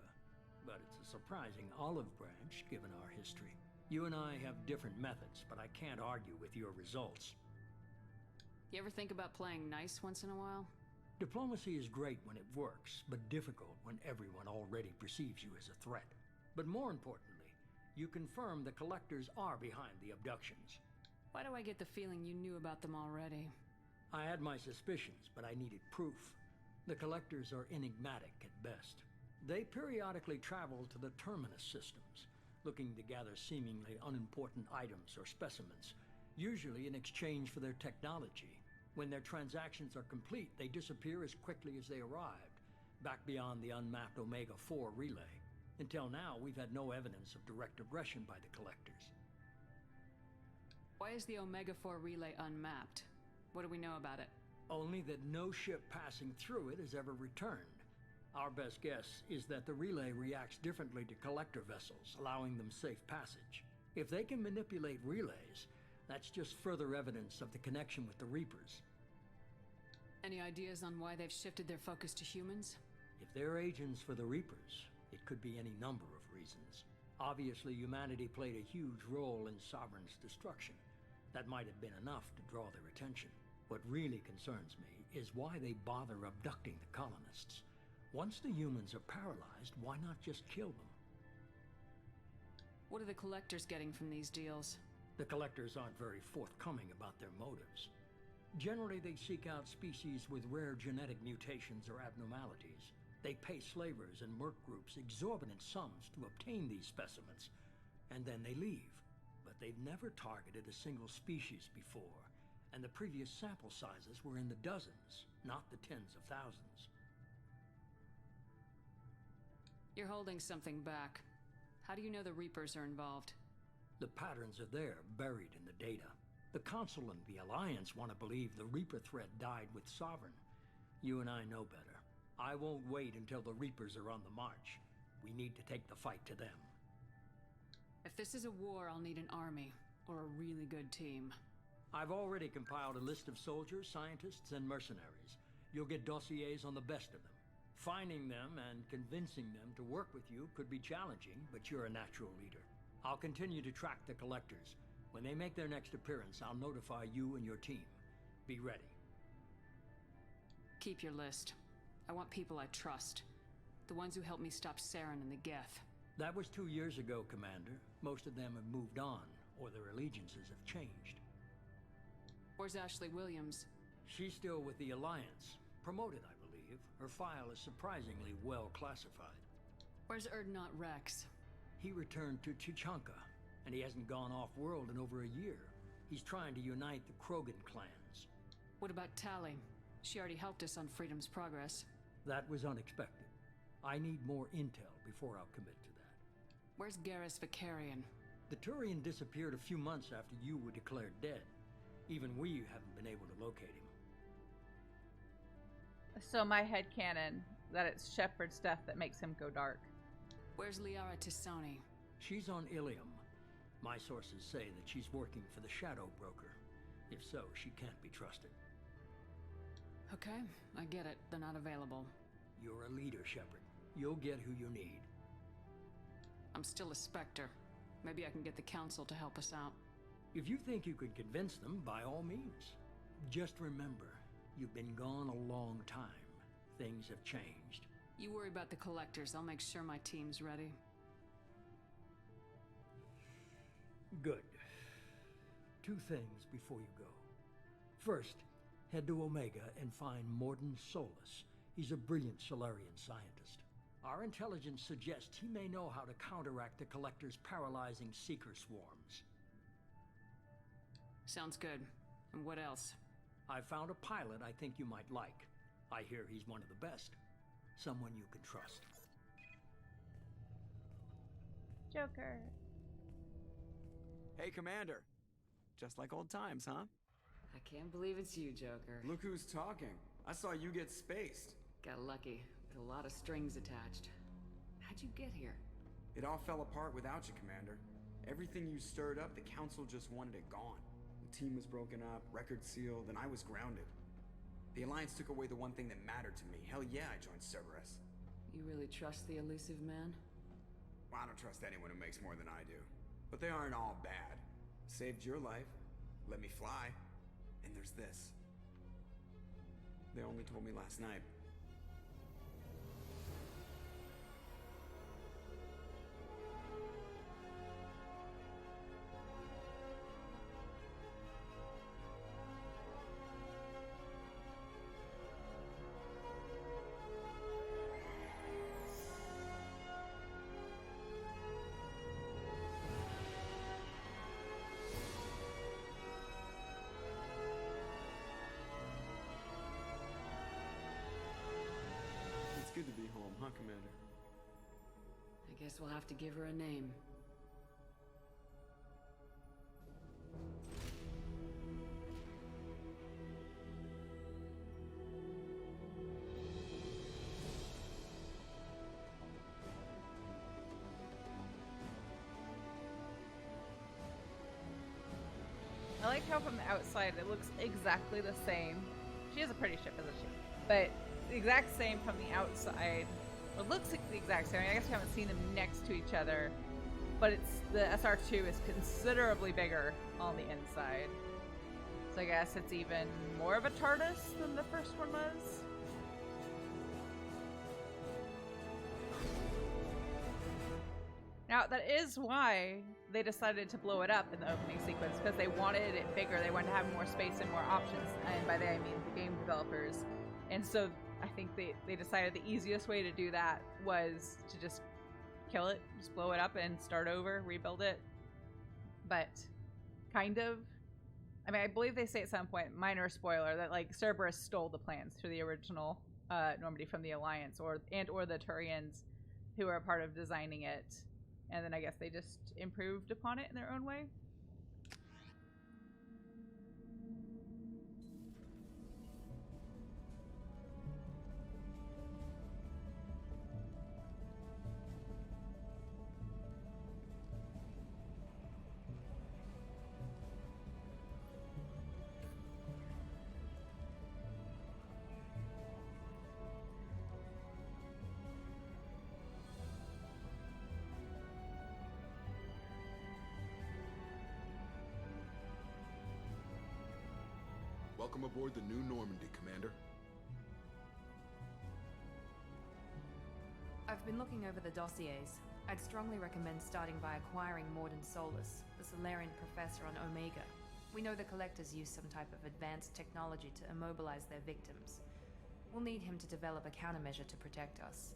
but it's a surprising olive branch given our history. You and I have different methods, but I can't argue with your results. You ever think about playing nice once in a while? Diplomacy is great when it works, but difficult when everyone already perceives you as a threat. But more importantly, you confirm the Collectors are behind the abductions. Why do I get the feeling you knew about them already? I had my suspicions, but I needed proof. The Collectors are enigmatic at best. They periodically travel to the Terminus systems, looking to gather seemingly unimportant items or specimens, usually in exchange for their technology. When their transactions are complete, they disappear as quickly as they arrived, back beyond the unmapped Omega-4 relay. Until now, we've had no evidence of direct aggression by the Collectors. Why is the Omega-4 relay unmapped? What do we know about it? Only that no ship passing through it has ever returned. Our best guess is that the relay reacts differently to collector vessels, allowing them safe passage. If they can manipulate relays, that's just further evidence of the connection with the Reapers. Any ideas on why they've shifted their focus to humans? If they're agents for the Reapers, it could be any number of reasons. Obviously, humanity played a huge role in Sovereign's destruction. That might have been enough to draw their attention. What really concerns me is why they bother abducting the colonists. Once the humans are paralyzed, why not just kill them? What are the Collectors getting from these deals? The Collectors aren't very forthcoming about their motives. Generally, they seek out species with rare genetic mutations or abnormalities. They pay slavers and merc groups exorbitant sums to obtain these specimens, and then they leave. But they've never targeted a single species before, and the previous sample sizes were in the dozens, not the tens of thousands. You're holding something back. How do you know the Reapers are involved? The patterns are there, buried in the data. The Council and the Alliance want to believe the Reaper threat died with Sovereign. You and I know better. I won't wait until the Reapers are on the march. We need to take the fight to them. If this is a war, I'll need an army, or a really good team. I've already compiled a list of soldiers, scientists, and mercenaries. You'll get dossiers on the best of them. Finding them and convincing them to work with you could be challenging, but you're a natural leader. I'll continue to track the Collectors. When they make their next appearance, I'll notify you and your team. Be ready. Keep your list. I want people I trust. The ones who helped me stop Saren and the Geth. That was 2 years ago, Commander. Most of them have moved on, or their allegiances have changed. Where's Ashley Williams? She's still with the Alliance. Promoted, I believe. Her file is surprisingly well classified. Where's Erdnot Rex? He returned to Chichanka, and he hasn't gone off-world in over a year. He's trying to unite the Krogan clans. What about Tali? She already helped us on Freedom's progress. That was unexpected. I need more intel before I'll commit to that. Where's Garrus Vicarian? The Turian disappeared a few months after you were declared dead. Even we haven't been able to locate him. So my headcanon that it's Shepard stuff that makes him go dark. Where's Liara Tisani? She's on Ilium. My sources say that she's working for the Shadow Broker. If so, she can't be trusted. Okay, I get it. They're not available. You're a leader, Shepard. You'll get who you need. I'm still a Spectre. Maybe I can get the Council to help us out. If you think you could convince them, by all means. Just remember, you've been gone a long time. Things have changed. You worry about the Collectors. I'll make sure my team's ready. Good. 2 things before you go. First, Head to Omega and find Morden Solus. He's a brilliant Solarian scientist. Our intelligence suggests he may know how to counteract the Collector's paralyzing Seeker swarms. Sounds good. And what else? I found a pilot I think you might like. I hear he's one of the best. Someone you can trust. Joker. Hey, Commander. Just like old times, huh? I can't believe it's you, Joker. Look who's talking. I saw you get spaced. Got lucky, with a lot of strings attached. How'd you get here? It all fell apart without you, Commander. Everything you stirred up, the Council just wanted it gone. The team was broken up, record sealed, and I was grounded. The Alliance took away the one thing that mattered to me. Hell yeah, I joined Cerberus. You really trust the elusive man? Well, I don't trust anyone who makes more than I do. But they aren't all bad. Saved your life, let me fly, and there's this. They only told me last night. Good to be home, huh, Commander? I guess we'll have to give her a name. I like how from the outside it looks exactly the same. She has a pretty ship, isn't she? But the exact same from the outside. It looks like the exact same. I guess we haven't seen them next to each other, but it's the SR2 is considerably bigger on the inside. So I guess it's even more of a TARDIS than the first one was. Now that is why they decided to blow it up in the opening sequence, because they wanted it bigger. They wanted to have more space and more options, and by that I mean the game developers. And so I think they decided the easiest way to do that was to just kill it, just blow it up and start over, rebuild it. But kind of, I mean, I believe they say at some point, minor spoiler, that like Cerberus stole the plans for the original Normandy from the Alliance or the Turians who are a part of designing it. And then I guess they just improved upon it in their own way. Welcome aboard the new Normandy, Commander. I've been looking over the dossiers. I'd strongly recommend starting by acquiring Morden Solus, the Solarian professor on Omega. We know the Collectors use some type of advanced technology to immobilize their victims. We'll need him to develop a countermeasure to protect us.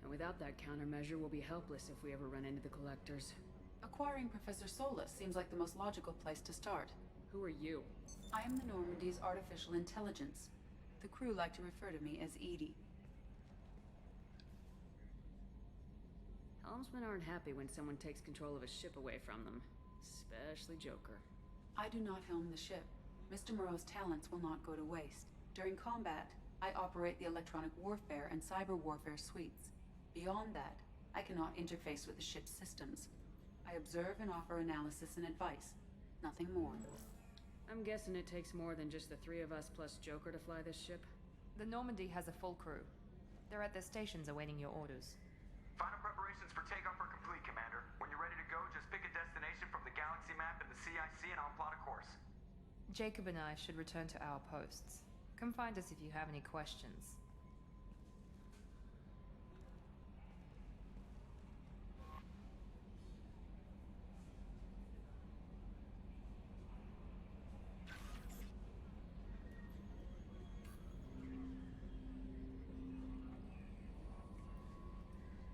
And without that countermeasure, we'll be helpless if we ever run into the Collectors. Acquiring Professor Solus seems like the most logical place to start. Who are you? I am the Normandy's artificial intelligence. The crew like to refer to me as Edie. Helmsmen aren't happy when someone takes control of a ship away from them. Especially Joker. I do not helm the ship. Mr. Moreau's talents will not go to waste. During combat, I operate the electronic warfare and cyber warfare suites. Beyond that, I cannot interface with the ship's systems. I observe and offer analysis and advice. Nothing more. I'm guessing it takes more than just the three of us plus Joker to fly this ship? The Normandy has a full crew. They're at their stations awaiting your orders. Final preparations for takeoff are complete, Commander. When you're ready to go, just pick a destination from the galaxy map and the CIC and I'll plot a course. Jacob and I should return to our posts. Come find us if you have any questions.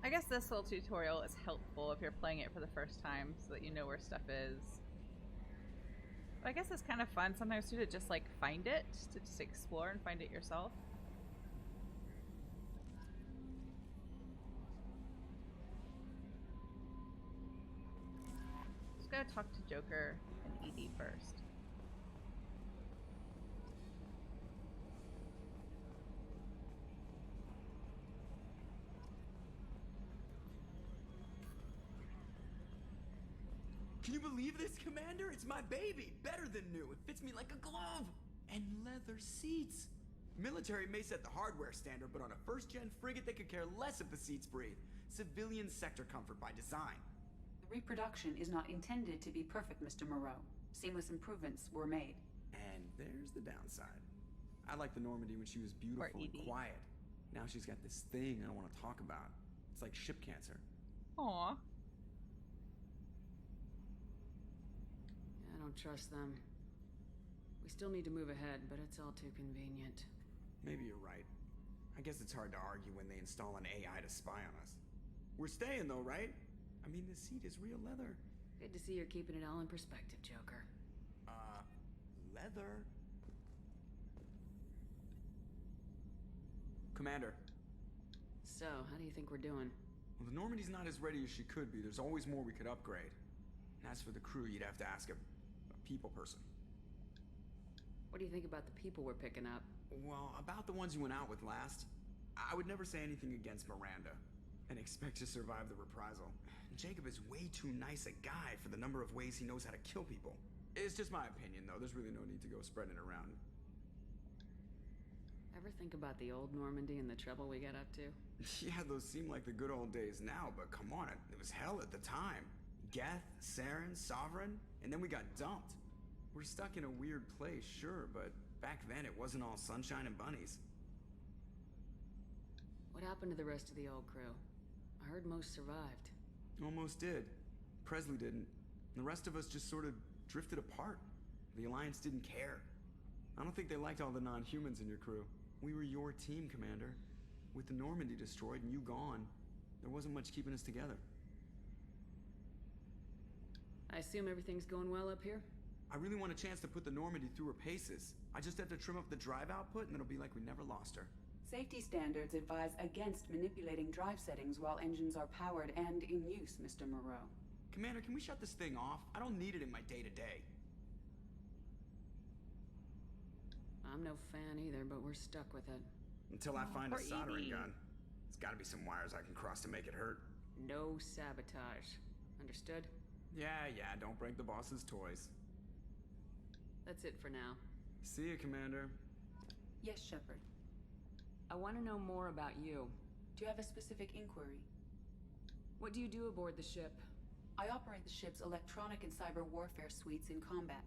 I guess this little tutorial is helpful if you're playing it for the first time so that you know where stuff is. But I guess it's kind of fun sometimes too to just like find it, to just explore and find it yourself. Just gotta talk to Joker and Edie first. Can you believe this, Commander? It's my baby! Better than new. It fits me like a glove! And leather seats! Military may set the hardware standard, but on a first-gen frigate, they could care less if the seats breathe. Civilian sector comfort by design. The reproduction is not intended to be perfect, Mr. Moreau. Seamless improvements were made. And there's the downside. I liked the Normandy when she was beautiful and quiet. Now she's got this thing I don't want to talk about. It's like ship cancer. Aww. I don't trust them. We still need to move ahead, but it's all too convenient. Maybe you're right. I guess it's hard to argue when they install an AI to spy on us. We're staying though, right? I mean, the seat is real leather. Good to see you're keeping it all in perspective, Joker. Leather? Commander. So, how do you think we're doing? Well, the Normandy's not as ready as she could be. There's always more we could upgrade. And as for the crew, you'd have to ask a people person. What do you think about the people we're picking up? Well, about the ones you went out with last, I would never say anything against Miranda and expect to survive the reprisal. Jacob is way too nice a guy for the number of ways he knows how to kill people. It's just my opinion, though. There's really no need to go spreading it around. Ever think about the old Normandy and the trouble we got up to? Yeah, those seem like the good old days now, but come on, it was hell at the time. Geth, Saren, Sovereign, and then we got dumped. We're stuck in a weird place, sure, but back then it wasn't all sunshine and bunnies. What happened to the rest of the old crew? I heard most survived. Almost did. Presley didn't. The rest of us just sort of drifted apart. The Alliance didn't care. I don't think they liked all the non-humans in your crew. We were your team, Commander. With the Normandy destroyed and you gone, there wasn't much keeping us together. I assume everything's going well up here? I really want a chance to put the Normandy through her paces. I just have to trim up the drive output and it'll be like we never lost her. Safety standards advise against manipulating drive settings while engines are powered and in use, Mr. Moreau. Commander, can we shut this thing off? I don't need it in my day-to-day. I'm no fan either, but we're stuck with it. Until I find a soldering gun. There's gotta be some wires I can cross to make it hurt. No sabotage. Understood? Yeah, don't break the boss's toys. That's it for now. See you, Commander. Yes, Shepard. I want to know more about you. Do you have a specific inquiry? What do you do aboard the ship? I operate the ship's electronic and cyber warfare suites in combat.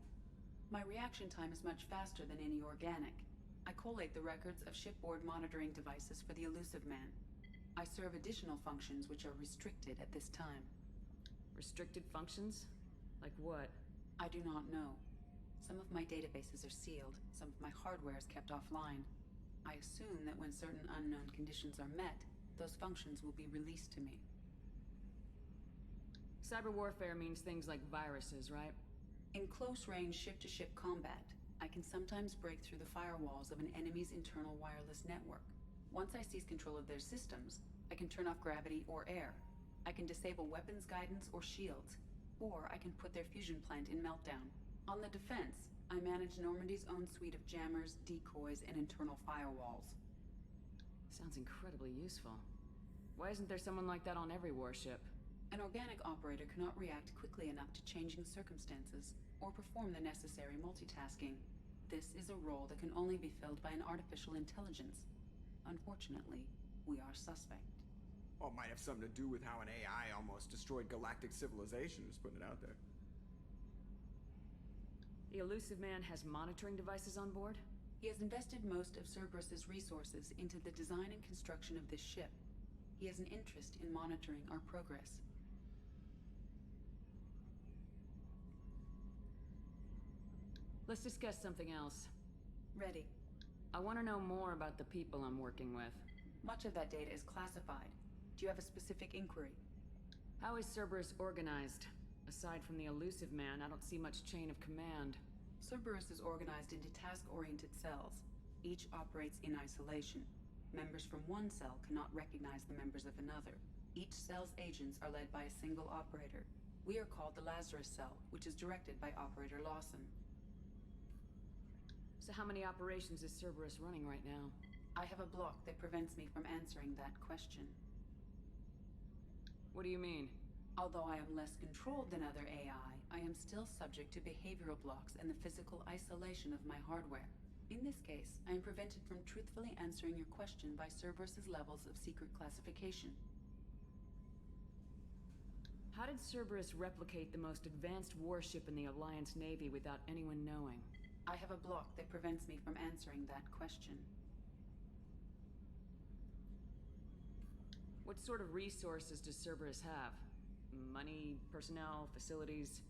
My reaction time is much faster than any organic. I collate the records of shipboard monitoring devices for the Elusive Man. I serve additional functions which are restricted at this time. Restricted functions? Like what? I do not know. Some of my databases are sealed, some of my hardware is kept offline. I assume that when certain unknown conditions are met, those functions will be released to me. Cyber warfare means things like viruses, right? In close-range ship-to-ship combat, I can sometimes break through the firewalls of an enemy's internal wireless network. Once I seize control of their systems, I can turn off gravity or air. I can disable weapons guidance or shields, or I can put their fusion plant in meltdown. On the defense, I manage Normandy's own suite of jammers, decoys, and internal firewalls. Sounds incredibly useful. Why isn't there someone like that on every warship? An organic operator cannot react quickly enough to changing circumstances, or perform the necessary multitasking. This is a role that can only be filled by an artificial intelligence. Unfortunately, we are suspect. Well, it might have something to do with how an AI almost destroyed galactic civilization, just putting it out there. The Elusive Man has monitoring devices on board? He has invested most of Cerberus's resources into the design and construction of this ship. He has an interest in monitoring our progress. Let's discuss something else. Ready. I want to know more about the people I'm working with. Much of that data is classified. Do you have a specific inquiry? How is Cerberus organized? Aside from the elusive man, I don't see much chain of command. Cerberus is organized into task-oriented cells. Each operates in isolation. Members from one cell cannot recognize the members of another. Each cell's agents are led by a single operator. We are called the Lazarus cell, which is directed by Operator Lawson. So how many operations is Cerberus running right now? I have a block that prevents me from answering that question. What do you mean? Although I am less controlled than other AI, I am still subject to behavioral blocks and the physical isolation of my hardware. In this case, I am prevented from truthfully answering your question by Cerberus's levels of secret classification. How did Cerberus replicate the most advanced warship in the Alliance Navy without anyone knowing? I have a block that prevents me from answering that question. What sort of resources does Cerberus have? Money, personnel, facilities?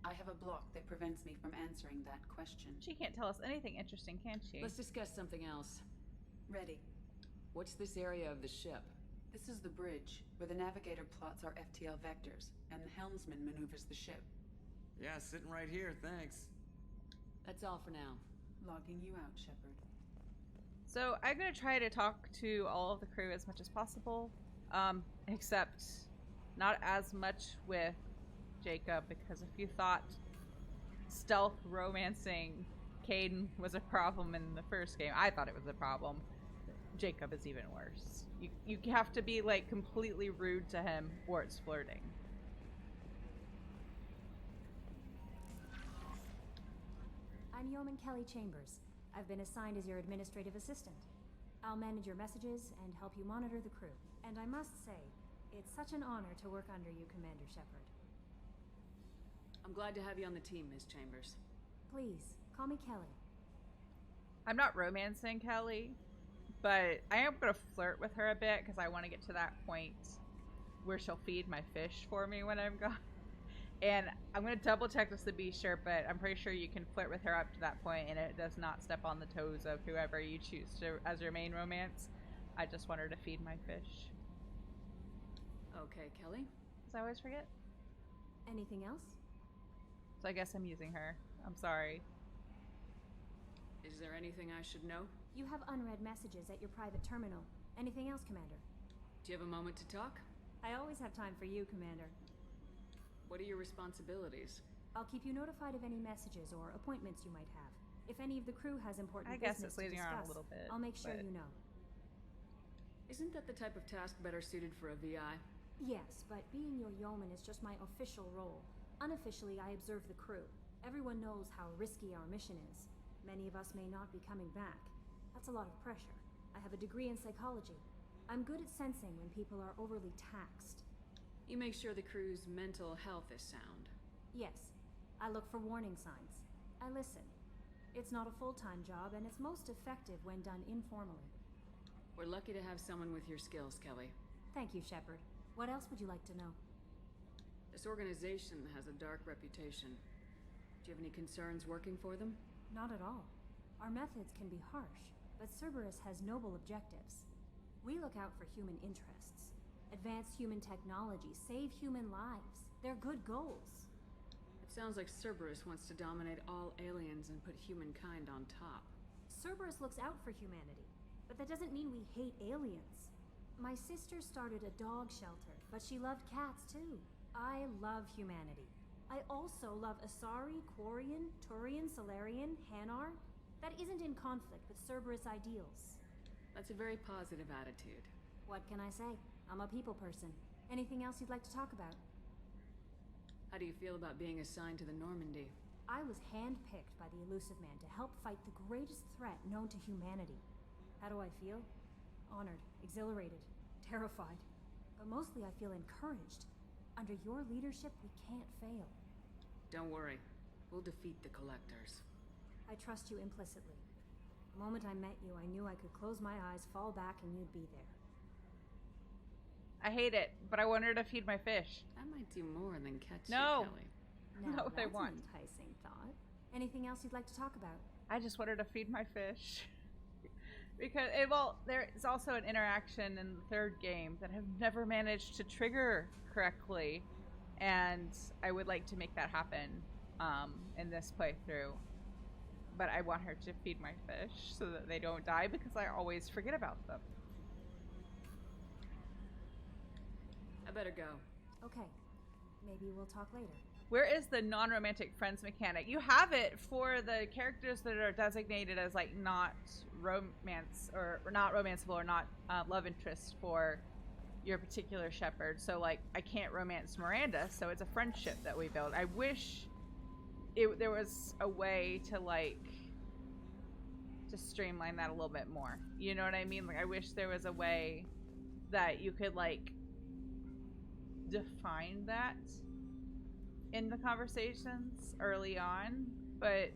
I have a block that prevents me from answering that question. She can't tell us anything interesting, can she? Let's discuss something else. Ready. What's this area of the ship? This is the bridge, where the navigator plots our FTL vectors, and the helmsman maneuvers the ship. Yeah, sitting right here, thanks. That's all for now. Logging you out, Shepard. So I'm going to try to talk to all of the crew as much as possible, except not as much with Jacob, because if you thought stealth romancing Kaidan was a problem in the first game, I thought it was a problem. Jacob is even worse. You have to be like completely rude to him or it's flirting. I'm Yeoman Kelly Chambers. I've been assigned as your administrative assistant. I'll manage your messages and help you monitor the crew. And I must say, it's such an honor to work under you, Commander Shepard. I'm glad to have you on the team, Ms. Chambers. Please, call me Kelly. I'm not romancing Kelly, but I am going to flirt with her a bit because I want to get to that point where she'll feed my fish for me when I'm gone. And I'm going to double check this to be sure, but I'm pretty sure you can flirt with her up to that point and it does not step on the toes of whoever you choose to as your main romance. I just want her to feed my fish. Okay, Kelly. Because I always forget. Anything else? So I guess I'm using her. I'm sorry. Is there anything I should know? You have unread messages at your private terminal. Anything else, Commander? Do you have a moment to talk? I always have time for you, Commander. What are your responsibilities? I'll keep you notified of any messages or appointments you might have. If any of the crew has important business to discuss, around a little bit, I'll make sure you know. Isn't that the type of task better suited for a VI? Yes, but being your yeoman is just my official role. Unofficially, I observe the crew. Everyone knows how risky our mission is. Many of us may not be coming back. That's a lot of pressure. I have a degree in psychology. I'm good at sensing when people are overly taxed. You make sure the crew's mental health is sound. Yes. I look for warning signs. I listen. It's not a full-time job, and it's most effective when done informally. We're lucky to have someone with your skills, Kelly. Thank you, Shepard. What else would you like to know? This organization has a dark reputation. Do you have any concerns working for them? Not at all. Our methods can be harsh, but Cerberus has noble objectives. We look out for human interests. Advance human technology, save human lives. They're good goals. It sounds like Cerberus wants to dominate all aliens and put humankind on top. Cerberus looks out for humanity, but that doesn't mean we hate aliens. My sister started a dog shelter, but she loved cats too. I love humanity. I also love Asari, Quarian, Turian, Solarian, Hanar. That isn't in conflict with Cerberus ideals. That's a very positive attitude. What can I say? I'm a people person. Anything else you'd like to talk about? How do you feel about being assigned to the Normandy? I was handpicked by the Elusive Man to help fight the greatest threat known to humanity. How do I feel? Honored, exhilarated, terrified. But mostly I feel encouraged. Under your leadership, we can't fail. Don't worry. We'll defeat the Collectors. I trust you implicitly. The moment I met you, I knew I could close my eyes, fall back, and you'd be there. I hate it, but I want her to feed my fish. That might do more than catch you, Kelly. Now, No, they that's want. an enticing thought. Anything else you'd like to talk about? I just want her to feed my fish. Because, there is also an interaction in the third game that I've never managed to trigger correctly. And I would like to make that happen in this playthrough. But I want her to feed my fish so that they don't die because I always forget about them. I better go. Okay. Maybe we'll talk later. Where is the non-romantic friends mechanic? You have it for the characters that are designated as like not romance or not romanceable or not love interest for your particular Shepard. So like I can't romance Miranda, so it's a friendship that we build. I wish there was a way to like just streamline that a little bit more. You know what I mean? Like I wish there was a way that you could like define that in the conversations early on, but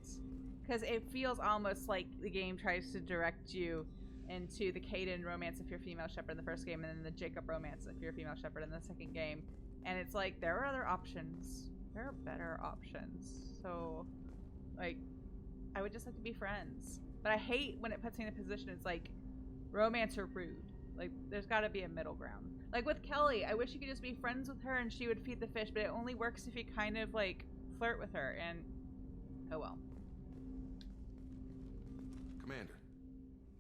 because it feels almost like the game tries to direct you into the Caden romance if you're female Shepard in the first game, and then the Jacob romance if you're female Shepard in the second game. And it's like there are other options. There are better options. So, like, I would just like to be friends. But I hate when it puts me in a position it's like romance or rude. Like, there's got to be a middle ground. Like with Kelly, I wish you could just be friends with her and she would feed the fish, but it only works if you kind of like flirt with her, and oh well. Commander,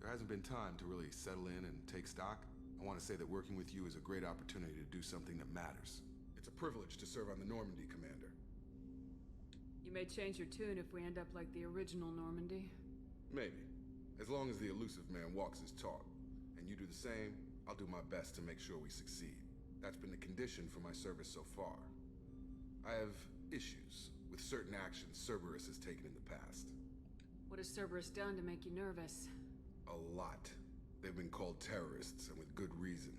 there hasn't been time to really settle in and take stock. I want to say that working with you is a great opportunity to do something that matters. It's a privilege to serve on the Normandy, Commander. You may change your tune if we end up like the original Normandy. Maybe. As long as the elusive man walks his talk, and you do the same, I'll do my best to make sure we succeed. That's been the condition for my service so far. I have issues with certain actions Cerberus has taken in the past. What has Cerberus done to make you nervous? A lot. They've been called terrorists, and with good reason.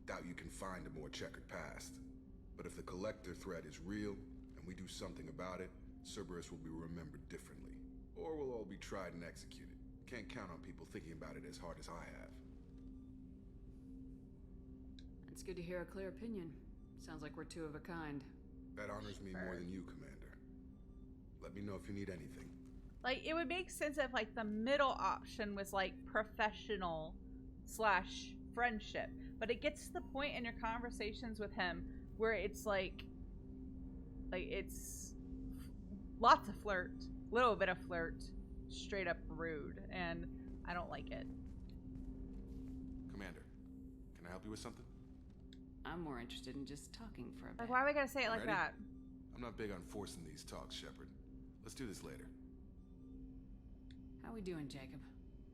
Doubt you can find a more checkered past. But if the Collector threat is real, and we do something about it, Cerberus will be remembered differently. Or we'll all be tried and executed. Can't count on people thinking about it as hard as I have. It's good to hear a clear opinion. Sounds like we're two of a kind. That honors me more than you, Commander. Let me know if you need anything. Like, it would make sense if, like, the middle option was, like, professional / friendship. But it gets to the point in your conversations with him where it's, like it's lots of flirt, little bit of flirt, straight up rude, and I don't like it. Commander, can I help you with something? I'm more interested in just talking for a bit. Like, why are we gonna say it like Ready? that? I'm not big on forcing these talks, Shepard. Let's do this later. How we doing, Jacob?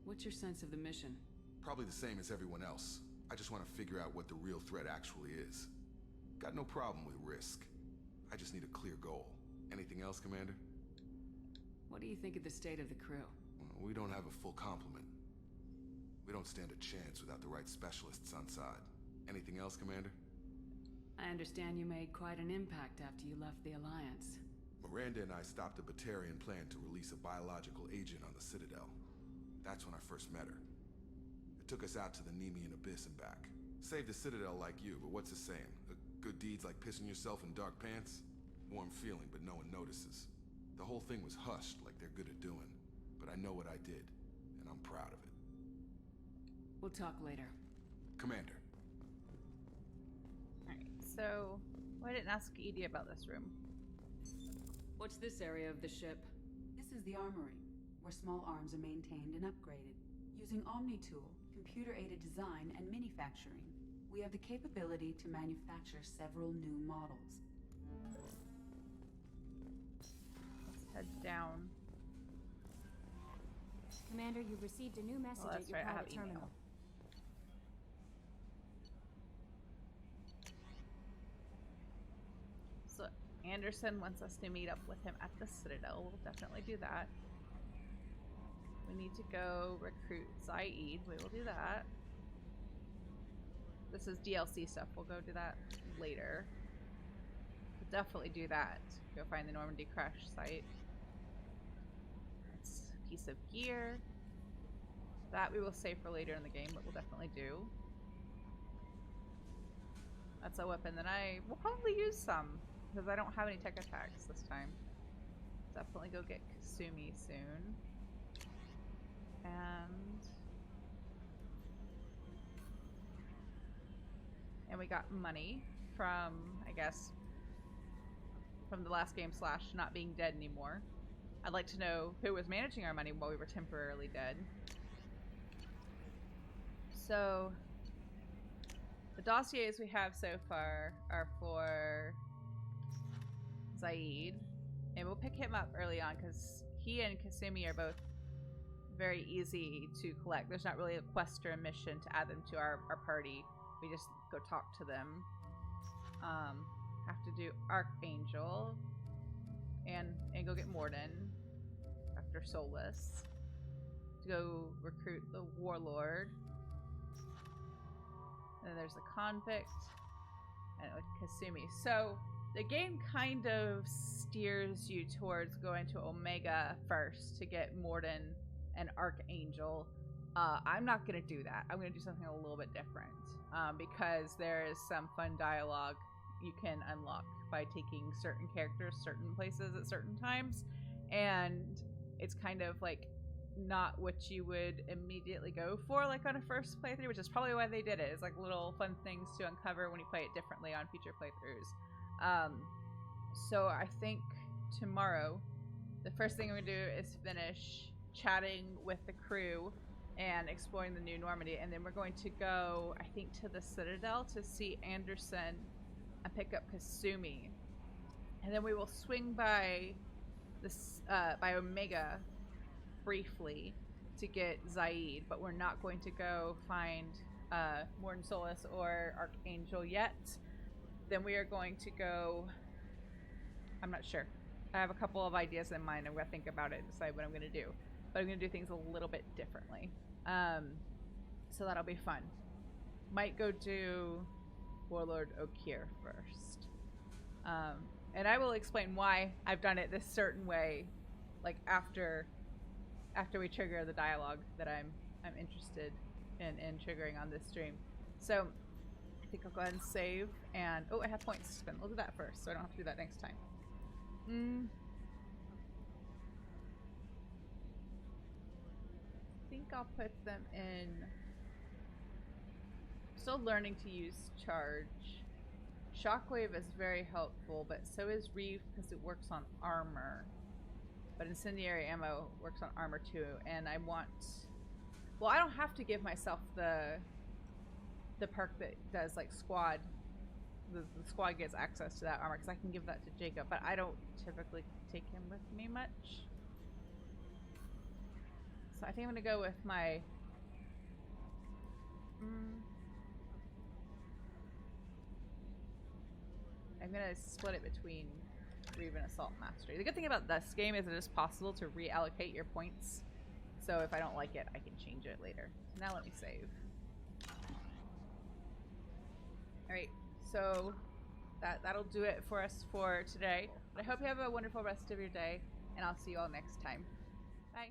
What's your sense of the mission? Probably the same as everyone else. I just want to figure out what the real threat actually is. Got no problem with risk. I just need a clear goal. Anything else, Commander? What do you think of the state of the crew? Well, we don't have a full complement. We don't stand a chance without the right specialists on side. Anything else, Commander? I understand you made quite an impact after you left the Alliance. Miranda and I stopped a Batarian plan to release a biological agent on the Citadel. That's when I first met her. It took us out to the Nemean Abyss and back. Saved the Citadel like you, but what's the saying? Good deeds like pissing yourself in dark pants? Warm feeling, but no one notices. The whole thing was hushed like they're good at doing. But I know what I did, and I'm proud of it. We'll talk later. Commander. Alright, so I didn't ask Edie about this room. What's this area of the ship? This is the armory, where small arms are maintained and upgraded. Using Omni-Tool, computer-aided design, and manufacturing, we have the capability to manufacture several new models. Let's head down. Commander, you've received a new message at your private terminal. So Anderson wants us to meet up with him at the Citadel. We'll definitely do that. We need to go recruit Zaid. We will do that. This is DLC stuff. We'll go do that later. We'll definitely do that. Go find the Normandy crash site. That's a piece of gear. That we will save for later in the game, but we'll definitely do. That's a weapon that I will probably use some, because I don't have any tech attacks this time. Definitely go get Kasumi soon. And and we got money from, I guess, from the last game / not being dead anymore. I'd like to know who was managing our money while we were temporarily dead. So, the dossiers we have so far are for Zaid, and we'll pick him up early on because he and Kasumi are both very easy to collect. There's not really a quest or a mission to add them to our party. We just go talk to them. Have to do Archangel and go get Morden after Solus. To go recruit the Warlord. And then there's the Convict and with Kasumi. So the game kind of steers you towards going to Omega first to get Morden and Archangel. I'm not going to do that. I'm going to do something a little bit different because there is some fun dialogue you can unlock by taking certain characters certain places at certain times, and it's kind of like not what you would immediately go for like on a first playthrough, which is probably why they did it. It's like little fun things to uncover when you play it differently on future playthroughs. So I think tomorrow the first thing I'm gonna do is finish chatting with the crew and exploring the New Normandy, and then we're going to go, I think, to the Citadel to see Anderson and pick up Kasumi, and then we will swing by this by Omega briefly to get Zaid, but we're not going to go find Morden Solus or Archangel yet. Then we are going to go, I'm not sure. I have a couple of ideas in mind. I'm going to think about it and decide what I'm going to do. But I'm going to do things a little bit differently. So that'll be fun. Might go do Warlord Okier first. And I will explain why I've done it this certain way, like after we trigger the dialogue that I'm interested in triggering on this stream. So I think I'll go ahead and save, and I have points to spend. We'll do that first so I don't have to do that next time. I think I'll put them in. Still learning to use charge. Shockwave is very helpful, but so is Reeve because it works on armor. But incendiary ammo works on armor too, and I want... Well, I don't have to give myself the perk that does like squad. The squad gets access to that armor because I can give that to Jacob, but I don't typically take him with me much. So I think I'm gonna go with my... I'm gonna split it between Reeve and Assault Mastery. The good thing about this game is it is possible to reallocate your points. So if I don't like it, I can change it later. So now let me save. Alright, so that'll do it for us for today. But I hope you have a wonderful rest of your day, and I'll see you all next time. Bye.